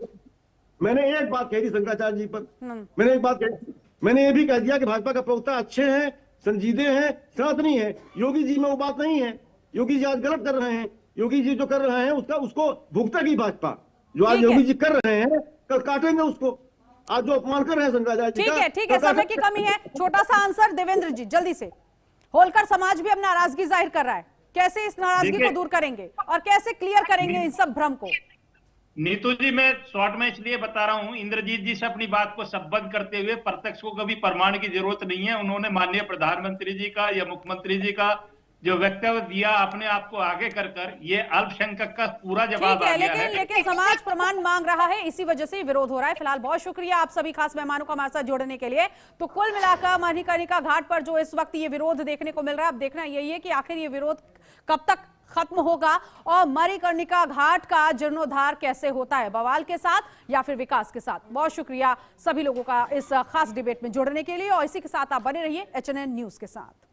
मैंने एक बात कही थी शंकराचार्य जी पर, मैंने एक बात कही, मैंने ये भी कह दिया कि भाजपा का प्रवक्ता अच्छे हैं, संजीदे हैं, सनातनी है। योगी जी में वो बात नहीं है, योगी जी आज गलत कर रहे हैं। योगी जी जो कर रहे हैं उसका उसको भुगतेगी भाजपा। जो आज ठीक है। योगी जी कर रहे हैं कल काटेंगे उसको। आज जो अपमान कर रहे हैं शंकराचार्य जी ठीक का, है, ठीक है, कल समय की कमी है। छोटा सा आंसर देवेंद्र जी जल्दी से। होलकर समाज भी अब नाराजगी जाहिर कर रहा है, कैसे इस नाराजगी को देखिए- दूर करेंगे और कैसे क्लियर करेंगे इन सब भ्रम को? नीतू जी, मैं शॉर्ट में इसलिए बता रहा हूं, इंद्रजीत जी से अपनी बात को संबद्ध करते हुए, प्रत्यक्ष को कभी प्रमाण की जरूरत नहीं है। उन्होंने माननीय प्रधानमंत्री जी का या मुख्यमंत्री जी का जो वक्तव्य दिया अपने आप को आगे कर ये अल्पसंख्यक का पूरा जवाब ठीक आ है, गया लेकिन समाज प्रमाण मांग रहा है, इसी वजह से विरोध हो रहा है। फिलहाल बहुत शुक्रिया आप सभी खास मेहमानों का हमारे साथ जोड़ने के लिए। तो कुल मिलाकर मणिकर्णिका घाट पर जो इस वक्त ये विरोध देखने को मिल रहा है, अब देखना यही है कि आखिर ये विरोध कब तक खत्म होगा और मणिकर्णिका घाट का जीर्णोद्धार कैसे होता है, बवाल के साथ या फिर विकास के साथ। बहुत शुक्रिया सभी लोगों का इस खास डिबेट में जुड़ने के लिए और इसी के साथ आप बने रहिए HNN न्यूज के साथ।